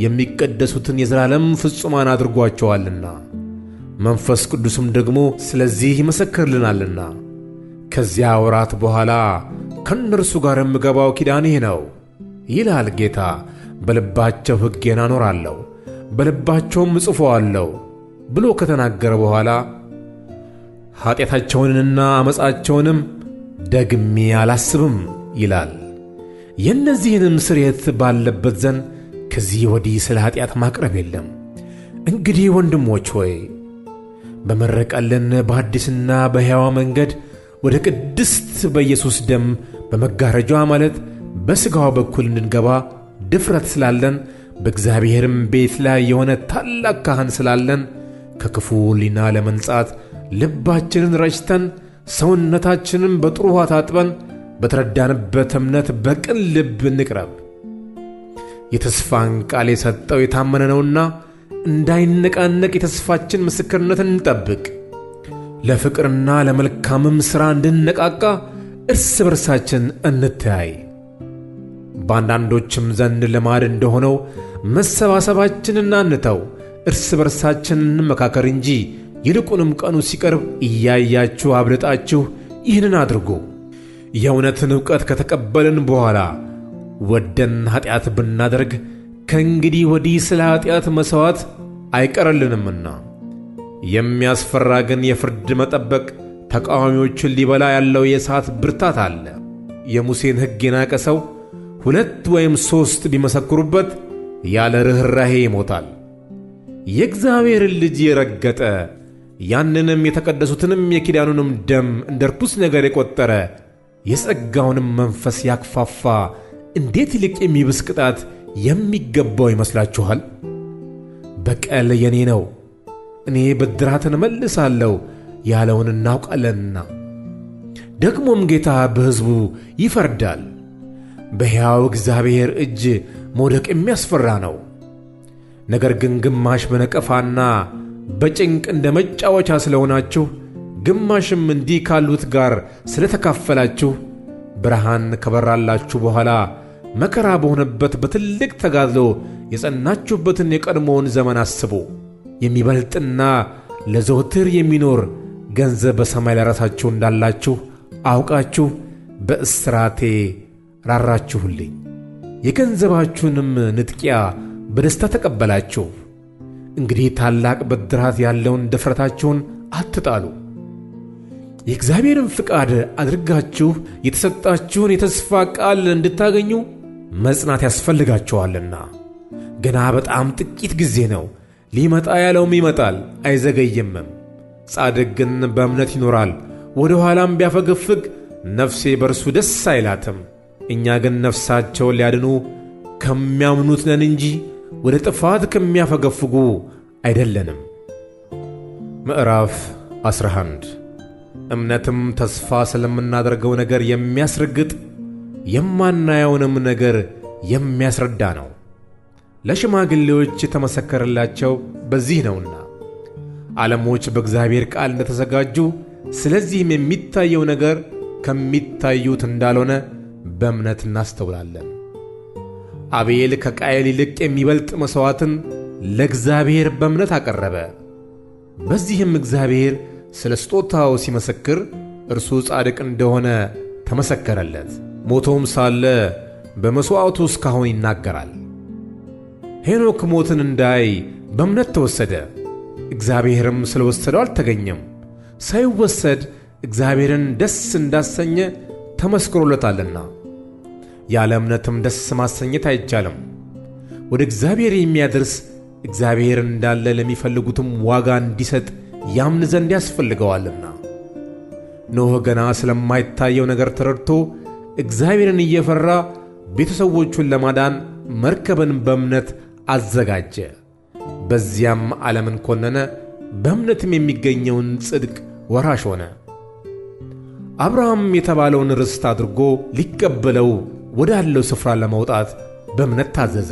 የሚቀደሱትን የዘላለም ፍጹማን አድርጓቸዋልና፣ መንፈስ ቅዱስም ደግሞ ስለዚህ ይመሰክርልናልና። ከዚያ ወራት በኋላ ከእነርሱ ጋር የምገባው ኪዳን ይህ ነው ይላል ጌታ፣ በልባቸው ሕጌን አኖራለሁ፣ በልባቸውም እጽፈዋለሁ ብሎ ከተናገረ በኋላ ኀጢአታቸውንና ዓመፃቸውንም ደግሜ አላስብም ይላል። የእነዚህንም ስርየት ባለበት ዘንድ ከዚህ ወዲህ ስለ ኀጢአት ማቅረብ የለም። እንግዲህ ወንድሞች ሆይ በመረቀልን በአዲስና በሕያዋ መንገድ ወደ ቅድስት በኢየሱስ ደም በመጋረጃዋ ማለት በሥጋዋ በኩል እንድንገባ ድፍረት ስላለን፣ በእግዚአብሔርም ቤት ላይ የሆነ ታላቅ ካህን ስላለን ከክፉ ሕሊና ለመንጻት ልባችንን ረጭተን ሰውነታችንን በጥሩ ውኃ ታጥበን በተረዳንበት እምነት በቅን ልብ እንቅረብ። የተስፋን ቃል የሰጠው የታመነ ነውና እንዳይነቃነቅ የተስፋችን ምስክርነትን እንጠብቅ። ለፍቅርና ለመልካምም ሥራ እንድንነቃቃ እርስ በርሳችን እንተያይ። በአንዳንዶችም ዘንድ ልማድ እንደሆነው መሰባሰባችንን አንተው፣ እርስ በርሳችን እንመካከር እንጂ ይልቁንም ቀኑ ሲቀርብ እያያችሁ አብልጣችሁ ይህንን አድርጉ። የእውነትን ዕውቀት ከተቀበልን በኋላ ወደን ኀጢአት ብናደርግ ከእንግዲህ ወዲህ ስለ ኀጢአት መሥዋዕት አይቀርልንምና። የሚያስፈራ ግን የፍርድ መጠበቅ ተቃዋሚዎችን ሊበላ ያለው የእሳት ብርታት አለ። የሙሴን ሕግ የናቀ ሰው 2 ወይም 3 ቢመሰክሩበት ያለ ርኅራኄ ይሞታል። የእግዚአብሔርን ልጅ የረገጠ ያንንም የተቀደሱትንም የኪዳኑንም ደም እንደ ርኩስ ነገር የቈጠረ የጸጋውንም መንፈስ ያክፋፋ እንዴት ይልቅ የሚብስ ቅጣት የሚገባው ይመስላችኋል? በቀል የኔ ነው፣ እኔ ብድራትን እመልሳለሁ ያለውን እናውቃለንና። ደግሞም ጌታ በሕዝቡ ይፈርዳል። በሕያው እግዚአብሔር እጅ መውደቅ የሚያስፈራ ነው። ነገር ግን ግማሽ በነቀፋና በጭንቅ እንደ መጫወቻ ስለሆናችሁ፣ ግማሽም እንዲህ ካሉት ጋር ስለተካፈላችሁ፣ ብርሃን ከበራላችሁ በኋላ መከራ በሆነበት በትልቅ ተጋድሎ የጸናችሁበትን የቀድሞውን ዘመን አስቡ። የሚበልጥና ለዘወትር የሚኖር ገንዘብ በሰማይ ለራሳችሁ እንዳላችሁ አውቃችሁ በእስራቴ ራራችሁልኝ። የገንዘባችሁንም ንጥቂያ በደስታ ተቀበላችሁ። እንግዲህ ታላቅ ብድራት ያለውን ድፍረታችሁን አትጣሉ። የእግዚአብሔርን ፍቃድ አድርጋችሁ የተሰጣችሁን የተስፋ ቃል እንድታገኙ መጽናት ያስፈልጋችኋልና። ገና በጣም ጥቂት ጊዜ ነው። ሊመጣ ያለውም ይመጣል፣ አይዘገይምም። ጻድቅ ግን በእምነት ይኖራል። ወደ ኋላም ቢያፈገፍግ ነፍሴ በእርሱ ደስ አይላትም። እኛ ግን ነፍሳቸውን ሊያድኑ ከሚያምኑት ነን እንጂ ወደ ጥፋት ከሚያፈገፍጉ አይደለንም። ምዕራፍ 11 እምነትም ተስፋ ስለምናደርገው ነገር የሚያስረግጥ የማናየውንም ነገር የሚያስረዳ ነው። ለሽማግሌዎች የተመሰከረላቸው በዚህ ነውና፣ ዓለሞች በእግዚአብሔር ቃል እንደተዘጋጁ፣ ስለዚህም የሚታየው ነገር ከሚታዩት እንዳልሆነ በእምነት እናስተውላለን። አቤል ከቃየል ይልቅ የሚበልጥ መሥዋዕትን ለእግዚአብሔር በእምነት አቀረበ። በዚህም እግዚአብሔር ስለ ስጦታው ሲመሰክር እርሱ ጻድቅ እንደሆነ ተመሰከረለት። ሞቶም ሳለ በመሥዋዕቱ እስካሁን ይናገራል። ሄኖክ ሞትን እንዳይ በእምነት ተወሰደ፣ እግዚአብሔርም ስለ ወሰደው አልተገኘም። ሳይወሰድ እግዚአብሔርን ደስ እንዳሰኘ ተመስክሮለታልና። ያለ እምነትም ደስ ማሰኘት አይቻልም። ወደ እግዚአብሔር የሚያደርስ እግዚአብሔር እንዳለ ለሚፈልጉትም ዋጋ እንዲሰጥ ያምን ዘንድ ያስፈልገዋልና። ኖኅ ገና ስለማይታየው ነገር ተረድቶ እግዚአብሔርን እየፈራ ቤተሰቦቹን ለማዳን መርከብን በእምነት አዘጋጀ። በዚያም ዓለምን ኮነነ፣ በእምነትም የሚገኘውን ጽድቅ ወራሽ ሆነ። አብርሃም የተባለውን ርስት አድርጎ ሊቀበለው ወዳለው ስፍራ ለመውጣት በእምነት ታዘዘ።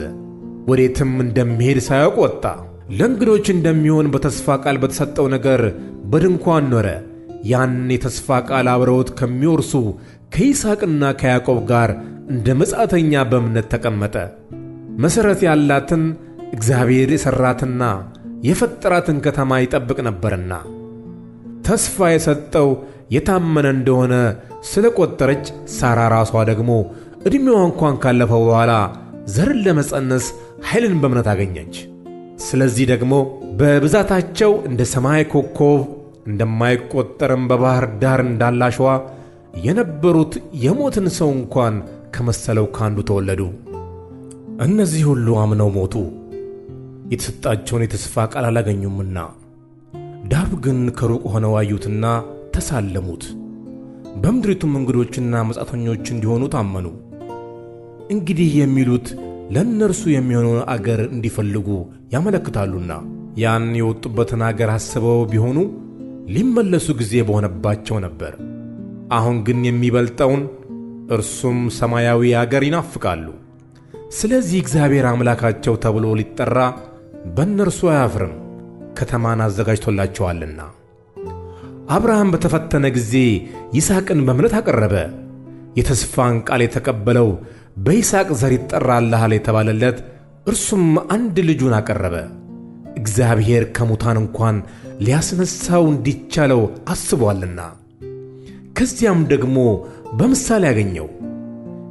ወዴትም እንደሚሄድ ሳያውቅ ወጣ። ለእንግዶች እንደሚሆን በተስፋ ቃል በተሰጠው ነገር በድንኳን ኖረ። ያን የተስፋ ቃል አብረውት ከሚወርሱ ከይስሐቅና ከያዕቆብ ጋር እንደ መጻተኛ በእምነት ተቀመጠ። መሠረት ያላትን እግዚአብሔር የሠራትና የፈጠራትን ከተማ ይጠብቅ ነበርና። ተስፋ የሰጠው የታመነ እንደሆነ ስለ ቈጠረች ሳራ ራሷ ደግሞ ዕድሜዋ እንኳን ካለፈ በኋላ ዘርን ለመጸነስ ኃይልን በእምነት አገኘች። ስለዚህ ደግሞ በብዛታቸው እንደ ሰማይ ኮከብ እንደማይቈጠርም በባሕር ዳር እንዳለ አሸዋ የነበሩት የሞትን ሰው እንኳን ከመሰለው ካንዱ ተወለዱ። እነዚህ ሁሉ አምነው ሞቱ፣ የተሰጣቸውን የተስፋ ቃል አላገኙምና። ዳሩ ግን ከሩቅ ሆነው አዩትና ተሳለሙት። በምድሪቱም እንግዶችና መጻተኞች እንዲሆኑ ታመኑ። እንግዲህ የሚሉት ለእነርሱ የሚሆነውን አገር እንዲፈልጉ ያመለክታሉና፣ ያን የወጡበትን አገር አስበው ቢሆኑ ሊመለሱ ጊዜ በሆነባቸው ነበር። አሁን ግን የሚበልጠውን እርሱም ሰማያዊ አገር ይናፍቃሉ። ስለዚህ እግዚአብሔር አምላካቸው ተብሎ ሊጠራ በእነርሱ አያፍርም፣ ከተማን አዘጋጅቶላቸዋልና። አብርሃም በተፈተነ ጊዜ ይስሐቅን በእምነት አቀረበ። የተስፋን ቃል የተቀበለው በይስሐቅ ዘር ይጠራልሃል የተባለለት እርሱም አንድ ልጁን አቀረበ። እግዚአብሔር ከሙታን እንኳን ሊያስነሣው እንዲቻለው አስቧልና። ከዚያም ደግሞ በምሳሌ ያገኘው።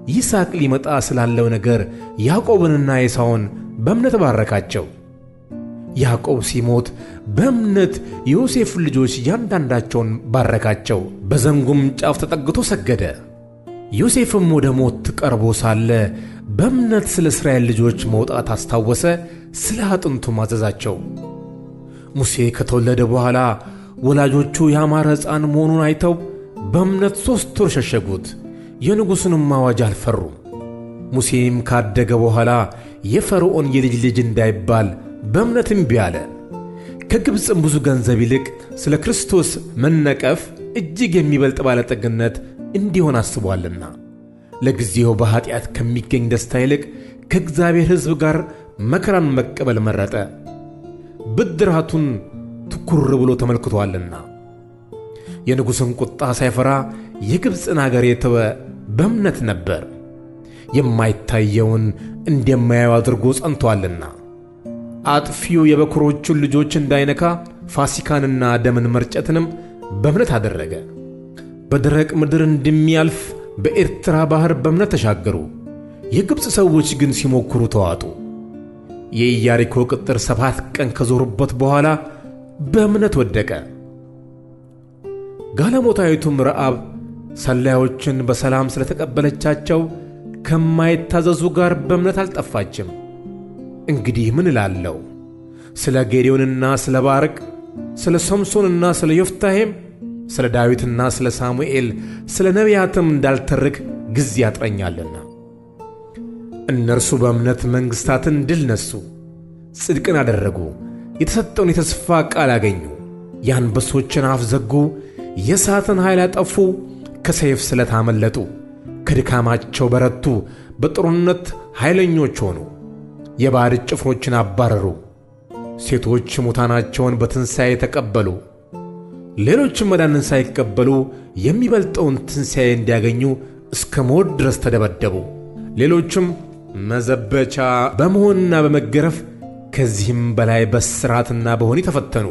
ይስሐቅ ሊመጣ ስላለው ነገር ያዕቆብንና ኤሳውን በእምነት ባረካቸው። ያዕቆብ ሲሞት በእምነት የዮሴፍ ልጆች እያንዳንዳቸውን ባረካቸው። በዘንጉም ጫፍ ተጠግቶ ሰገደ። ዮሴፍም ወደ ሞት ቀርቦ ሳለ በእምነት ስለ እስራኤል ልጆች መውጣት አስታወሰ፣ ስለ አጥንቱም አዘዛቸው። ሙሴ ከተወለደ በኋላ ወላጆቹ ያማረ ሕፃን መሆኑን አይተው በእምነት 3 ወር ሸሸጉት፣ የንጉሡንም አዋጅ አልፈሩም። ሙሴም ካደገ በኋላ የፈርዖን የልጅ ልጅ እንዳይባል በእምነት እምቢ አለ። ከግብፅም ብዙ ገንዘብ ይልቅ ስለ ክርስቶስ መነቀፍ እጅግ የሚበልጥ ባለጠግነት እንዲሆን አስቧልና ለጊዜው በኃጢአት ከሚገኝ ደስታ ይልቅ ከእግዚአብሔር ሕዝብ ጋር መከራን መቀበል መረጠ። ብድራቱን ትኩር ብሎ ተመልክቶአልና። የንጉሥን ቁጣ ሳይፈራ የግብፅን አገር የተወ በእምነት ነበር። የማይታየውን እንደማያየው አድርጎ ጸንቶአልና። አጥፊው የበኩሮቹን ልጆች እንዳይነካ ፋሲካንና ደምን መርጨትንም በእምነት አደረገ። በደረቅ ምድር እንደሚያልፍ በኤርትራ ባሕር በእምነት ተሻገሩ። የግብፅ ሰዎች ግን ሲሞክሩ ተዋጡ። የኢያሪኮ ቅጥር 7 ቀን ከዞሩበት በኋላ በእምነት ወደቀ። ጋለሞታይቱም ረዓብ ሰላዮችን በሰላም ስለተቀበለቻቸው ከማይታዘዙ ጋር በእምነት አልጠፋችም። እንግዲህ ምን እላለሁ? ስለ ጌዴዎንና ስለ ባርቅ፣ ስለ ሶምሶንና ስለ ዮፍታሔም፣ ስለ ዳዊትና ስለ ሳሙኤል፣ ስለ ነቢያትም እንዳልተርክ ጊዜ ያጥረኛልና። እነርሱ በእምነት መንግሥታትን ድል ነሱ፣ ጽድቅን አደረጉ፣ የተሰጠውን የተስፋ ቃል አገኙ፣ የአንበሶችን አፍ ዘጉ፣ የእሳትን ኃይል አጠፉ፣ ከሰይፍ ስለት አመለጡ፣ ከድካማቸው በረቱ፣ በጦርነት ኃይለኞች ሆኑ፣ የባዕድ ጭፍሮችን አባረሩ። ሴቶች ሙታናቸውን በትንሣኤ ተቀበሉ። ሌሎችም መዳንን ሳይቀበሉ የሚበልጠውን ትንሣኤ እንዲያገኙ እስከ ሞት ድረስ ተደበደቡ። ሌሎችም መዘበቻ በመሆንና በመገረፍ ከዚህም በላይ በእስራትና በወህኒ ተፈተኑ።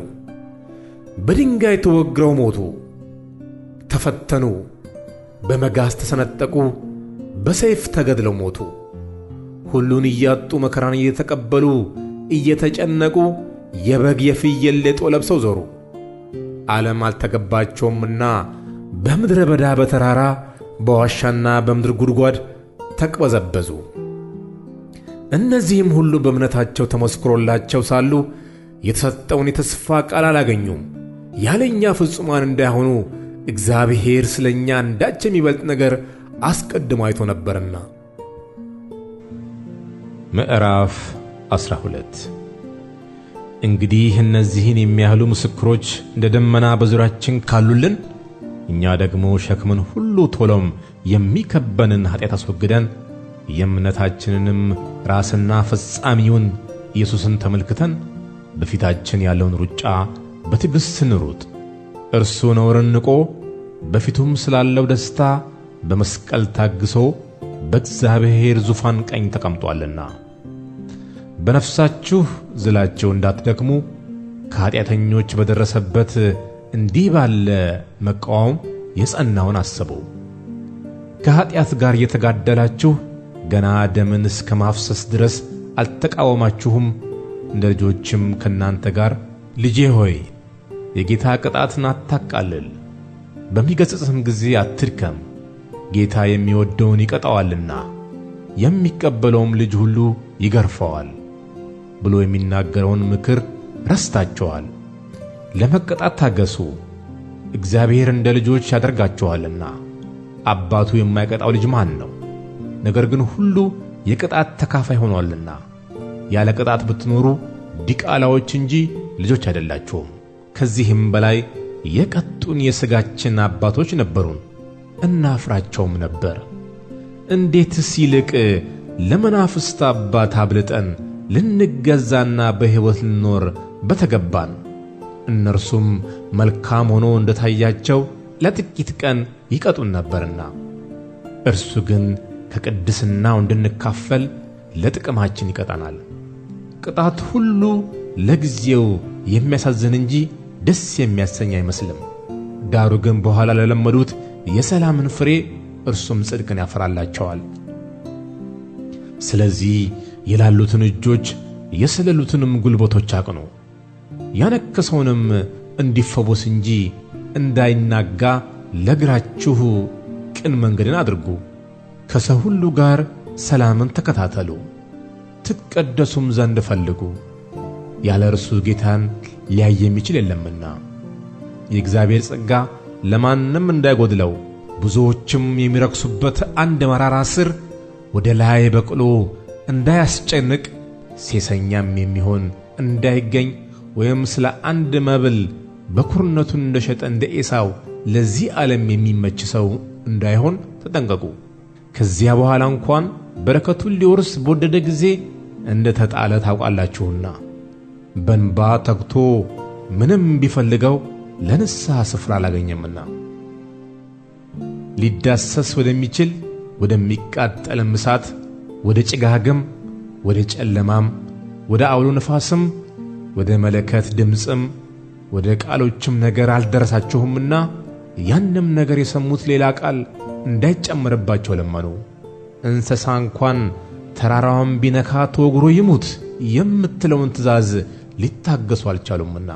በድንጋይ ተወግረው ሞቱ፣ ተፈተኑ፣ በመጋዝ ተሰነጠቁ፣ በሰይፍ ተገድለው ሞቱ። ሁሉን እያጡ መከራን እየተቀበሉ እየተጨነቁ የበግ የፍየል ሌጦ ለብሰው ዞሩ። ዓለም አልተገባቸውምና በምድረ በዳ በተራራ በዋሻና በምድር ጉድጓድ ተቅበዘበዙ። እነዚህም ሁሉ በእምነታቸው ተመስክሮላቸው ሳሉ የተሰጠውን የተስፋ ቃል አላገኙም። ያለኛ ፍጹማን እንዳይሆኑ እግዚአብሔር ስለ እኛ አንዳች የሚበልጥ ነገር አስቀድሞ አይቶ ነበርና። ምዕራፍ 12 እንግዲህ እነዚህን የሚያህሉ ምስክሮች እንደ ደመና በዙሪያችን ካሉልን፣ እኛ ደግሞ ሸክምን ሁሉ ቶሎም የሚከበንን ኃጢአት አስወግደን የእምነታችንንም ራስና ፈጻሚውን ኢየሱስን ተመልክተን በፊታችን ያለውን ሩጫ በትዕግሥት እንሩጥ። እርሱ ነውርን ንቆ በፊቱም ስላለው ደስታ በመስቀል ታግሶ በእግዚአብሔር ዙፋን ቀኝ ተቀምጧልና። በነፍሳችሁ ዝላችሁ እንዳትደክሙ ከኃጢአተኞች በደረሰበት እንዲህ ባለ መቃወም የጸናውን አስቡ። ከኃጢአት ጋር የተጋደላችሁ ገና ደምን እስከ ማፍሰስ ድረስ አልተቃወማችሁም። እንደ ልጆችም ከእናንተ ጋር ልጄ ሆይ የጌታ ቅጣትን አታቃልል፣ በሚገሥጽህም ጊዜ አትድከም፣ ጌታ የሚወደውን ይቀጣዋልና የሚቀበለውም ልጅ ሁሉ ይገርፈዋል ብሎ የሚናገረውን ምክር ረስታችኋል። ለመቀጣት ታገሱ፣ እግዚአብሔር እንደ ልጆች ያደርጋችኋልና። አባቱ የማይቀጣው ልጅ ማን ነው? ነገር ግን ሁሉ የቅጣት ተካፋይ ሆኗልና። ያለ ቅጣት ብትኖሩ ዲቃላዎች እንጂ ልጆች አይደላችሁም። ከዚህም በላይ የቀጡን የሥጋችን አባቶች ነበሩን፣ እናፍራቸውም ነበር። እንዴትስ ይልቅ ለመናፍስት አባት አብልጠን ልንገዛና በሕይወት ልንኖር በተገባን። እነርሱም መልካም ሆኖ እንደታያቸው ለጥቂት ቀን ይቀጡን ነበርና፣ እርሱ ግን ከቅድስናው እንድንካፈል ለጥቅማችን ይቀጣናል። ቅጣት ሁሉ ለጊዜው የሚያሳዝን እንጂ ደስ የሚያሰኝ አይመስልም። ዳሩ ግን በኋላ ለለመዱት የሰላምን ፍሬ እርሱም ጽድቅን ያፈራላቸዋል። ስለዚህ የላሉትን እጆች የሰለሉትንም ጉልበቶች አቅኑ፣ ያነከሰውንም እንዲፈወስ እንጂ እንዳይናጋ ለእግራችሁ ቅን መንገድን አድርጉ። ከሰው ሁሉ ጋር ሰላምን ተከታተሉ፣ ትቀደሱም ዘንድ ፈልጉ። ያለ እርሱ ጌታን ሊያይ የሚችል የለምና። የእግዚአብሔር ጸጋ ለማንም እንዳይጎድለው ብዙዎችም የሚረክሱበት አንድ መራራ ሥር ወደ ላይ በቅሎ እንዳያስጨንቅ ሴሰኛም የሚሆን እንዳይገኝ ወይም ስለ አንድ መብል በኩርነቱን እንደሸጠ እንደ ኤሳው ለዚህ ዓለም የሚመች ሰው እንዳይሆን ተጠንቀቁ። ከዚያ በኋላ እንኳን በረከቱን ሊወርስ በወደደ ጊዜ እንደ ተጣለ ታውቃላችሁና። በእንባ ተግቶ ምንም ቢፈልገው ለንስሐ ስፍራ አላገኘምና ሊዳሰስ ወደሚችል ወደሚቃጠልም እሳት፣ ወደ ጭጋግም፣ ወደ ጨለማም፣ ወደ አውሎ ነፋስም፣ ወደ መለከት ድምፅም፣ ወደ ቃሎችም ነገር አልደረሳችሁምና ያንም ነገር የሰሙት ሌላ ቃል እንዳይጨመርባቸው ለመኑ። እንስሳ እንኳን ተራራውን ቢነካ ተወግሮ ይሙት የምትለውን ትእዛዝ ሊታገሱ አልቻሉምና።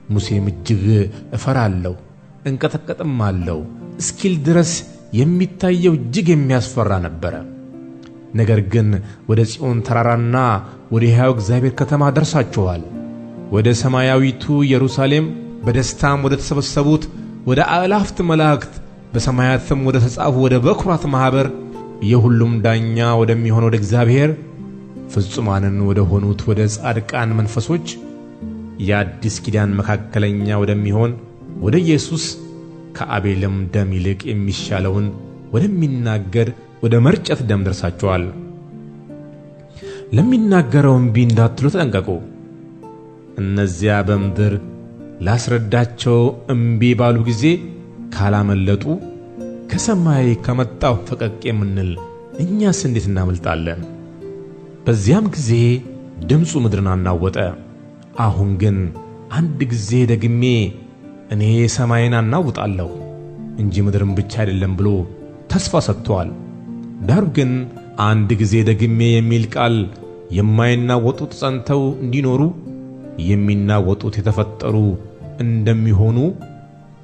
ሙሴም እጅግ እፈራለሁ እንቀጠቀጥም አለው እስኪል ድረስ የሚታየው እጅግ የሚያስፈራ ነበረ። ነገር ግን ወደ ጽዮን ተራራና ወደ ሕያው እግዚአብሔር ከተማ ደርሳችኋል፣ ወደ ሰማያዊቱ ኢየሩሳሌም፣ በደስታም ወደ ተሰበሰቡት ወደ አእላፍት መላእክት፣ በሰማያትም ወደ ተጻፉ ወደ በኵራት ማኅበር፣ የሁሉም ዳኛ ወደሚሆን ወደ እግዚአብሔር፣ ፍጹማንን ወደ ሆኑት ወደ ጻድቃን መንፈሶች፣ የአዲስ ኪዳን መካከለኛ ወደሚሆን ወደ ኢየሱስ፣ ከአቤልም ደም ይልቅ የሚሻለውን ወደሚናገር ወደ መርጨት ደም ደርሳችኋል። ለሚናገረው እምቢ እንዳትሉ ተጠንቀቁ። እነዚያ በምድር ላስረዳቸው እምቢ ባሉ ጊዜ ካላመለጡ ከሰማይ ከመጣው ፈቀቅ የምንል እኛስ እንዴት እናመልጣለን? በዚያም ጊዜ ድምፁ ምድርን አናወጠ። አሁን ግን አንድ ጊዜ ደግሜ እኔ ሰማይን አናውጣለሁ እንጂ ምድርን ብቻ አይደለም ብሎ ተስፋ ሰጥቷል። ዳሩ ግን አንድ ጊዜ ደግሜ የሚል ቃል የማይናወጡት ጸንተው እንዲኖሩ የሚናወጡት የተፈጠሩ እንደሚሆኑ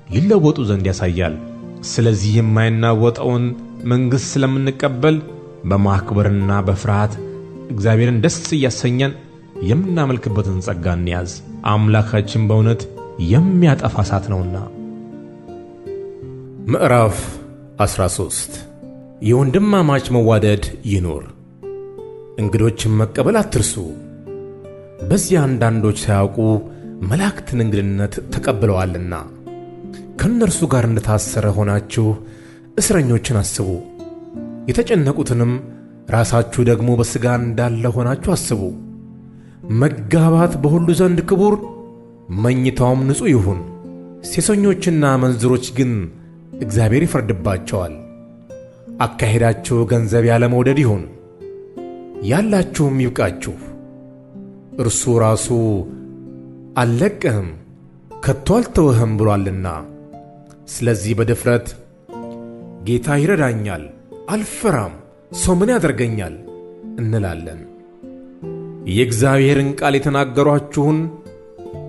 ይለወጡ ዘንድ ያሳያል። ስለዚህ የማይናወጠውን መንግሥት ስለምንቀበል በማክበርና በፍርሃት እግዚአብሔርን ደስ እያሰኘን የምናመልክበትን ጸጋ እንያዝ። አምላካችን በእውነት የሚያጠፋ እሳት ነውና። ምዕራፍ 13 የወንድማማች መዋደድ ይኑር። እንግዶችን መቀበል አትርሱ። በዚያ አንዳንዶች ሳያውቁ መላእክትን እንግድነት ተቀብለዋልና ከእነርሱ ጋር እንደታሰረ ሆናችሁ እስረኞችን አስቡ። የተጨነቁትንም ራሳችሁ ደግሞ በሥጋ እንዳለ ሆናችሁ አስቡ። መጋባት በሁሉ ዘንድ ክቡር፣ መኝታውም ንጹሕ ይሁን። ሴሰኞችና መንዝሮች ግን እግዚአብሔር ይፈርድባቸዋል። አካሄዳችሁ ገንዘብ ያለ መውደድ ይሁን። ያላችሁም ይብቃችሁ። እርሱ ራሱ አልለቅህም ከቶ አልተውህም ብሏልና። ስለዚህ በድፍረት ጌታ ይረዳኛል፣ አልፈራም፣ ሰው ምን ያደርገኛል እንላለን። የእግዚአብሔርን ቃል የተናገሯችሁን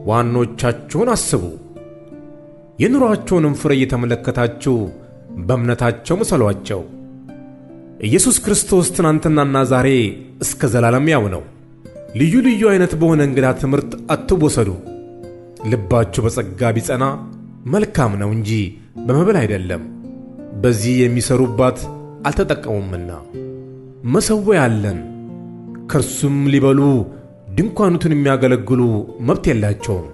ዋኖቻችሁን አስቡ። የኑሯቸውንም ፍሬ እየተመለከታችሁ በእምነታቸው ምሰሏቸው። ኢየሱስ ክርስቶስ ትናንትናና ዛሬ እስከ ዘላለም ያው ነው። ልዩ ልዩ አይነት በሆነ እንግዳ ትምህርት አትወሰዱ። ልባችሁ በጸጋ ቢጸና መልካም ነው እንጂ በመብል አይደለም፣ በዚህ የሚሰሩባት አልተጠቀሙምና። መሠዊያ አለን፣ ከእርሱም ሊበሉ ድንኳኑትን የሚያገለግሉ መብት የላቸውም።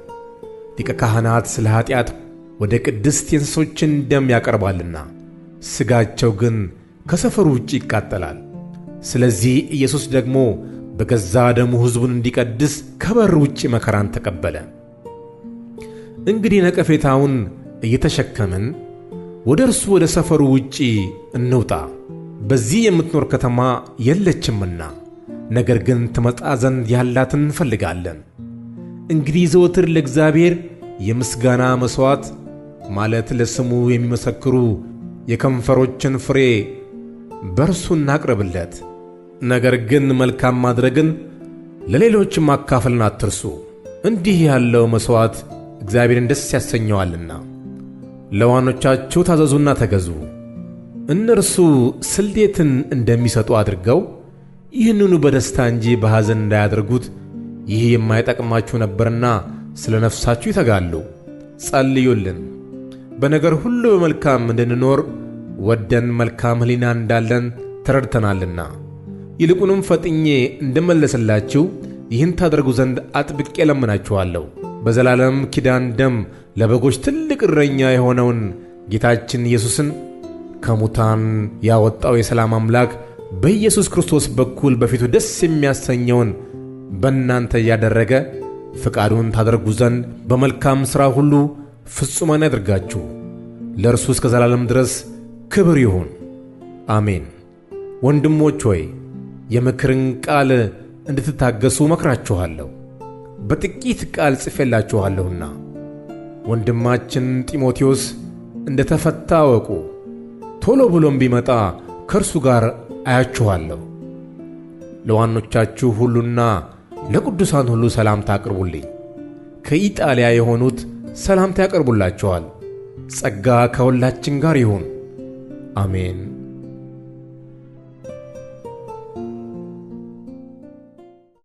ሊቀ ካህናት ስለ ኀጢአት ወደ ቅድስት የእንስሶችን ደም ያቀርባልና ሥጋቸው ግን ከሰፈሩ ውጭ ይቃጠላል። ስለዚህ ኢየሱስ ደግሞ በገዛ ደሙ ሕዝቡን እንዲቀድስ ከበር ውጭ መከራን ተቀበለ። እንግዲህ ነቀፌታውን እየተሸከምን ወደ እርሱ ወደ ሰፈሩ ውጭ እንውጣ። በዚህ የምትኖር ከተማ የለችምና፣ ነገር ግን ትመጣ ዘንድ ያላትን እንፈልጋለን። እንግዲህ ዘወትር ለእግዚአብሔር የምስጋና መሥዋዕት ማለት ለስሙ የሚመሰክሩ የከንፈሮችን ፍሬ በእርሱ እናቅርብለት። ነገር ግን መልካም ማድረግን ለሌሎችም ማካፈልን አትርሱ። እንዲህ ያለው መሥዋዕት እግዚአብሔርን ደስ ያሰኘዋልና። ለዋኖቻችሁ ታዘዙና ተገዙ። እነርሱ ስልዴትን እንደሚሰጡ አድርገው ይህንኑ በደስታ እንጂ በሐዘን እንዳያደርጉት፣ ይህ የማይጠቅማችሁ ነበርና ስለ ነፍሳችሁ ይተጋሉ። ጸልዩልን። በነገር ሁሉ በመልካም እንድንኖር ወደን መልካም ሕሊና እንዳለን ተረድተናልና። ይልቁንም ፈጥኜ እንደመለስላችሁ ይህን ታደርጉ ዘንድ አጥብቄ ለምናችኋለሁ። በዘላለም ኪዳን ደም ለበጎች ትልቅ እረኛ የሆነውን ጌታችን ኢየሱስን ከሙታን ያወጣው የሰላም አምላክ በኢየሱስ ክርስቶስ በኩል በፊቱ ደስ የሚያሰኘውን በእናንተ እያደረገ ፍቃዱን ታደርጉ ዘንድ በመልካም ሥራ ሁሉ ፍጹማን ያድርጋችሁ። ለእርሱ እስከ ዘላለም ድረስ ክብር ይሁን፣ አሜን። ወንድሞች ሆይ የምክርን ቃል እንድትታገሱ መክራችኋለሁ። በጥቂት ቃል ጽፌላችኋለሁና። ወንድማችን ጢሞቴዎስ እንደ ተፈታ አወቁ። ቶሎ ብሎም ቢመጣ ከእርሱ ጋር አያችኋለሁ። ለዋኖቻችሁ ሁሉና ለቅዱሳን ሁሉ ሰላምታ አቅርቡልኝ። ከኢጣሊያ የሆኑት ሰላምታ ያቀርቡላችኋል። ጸጋ ከሁላችን ጋር ይሁን፣ አሜን።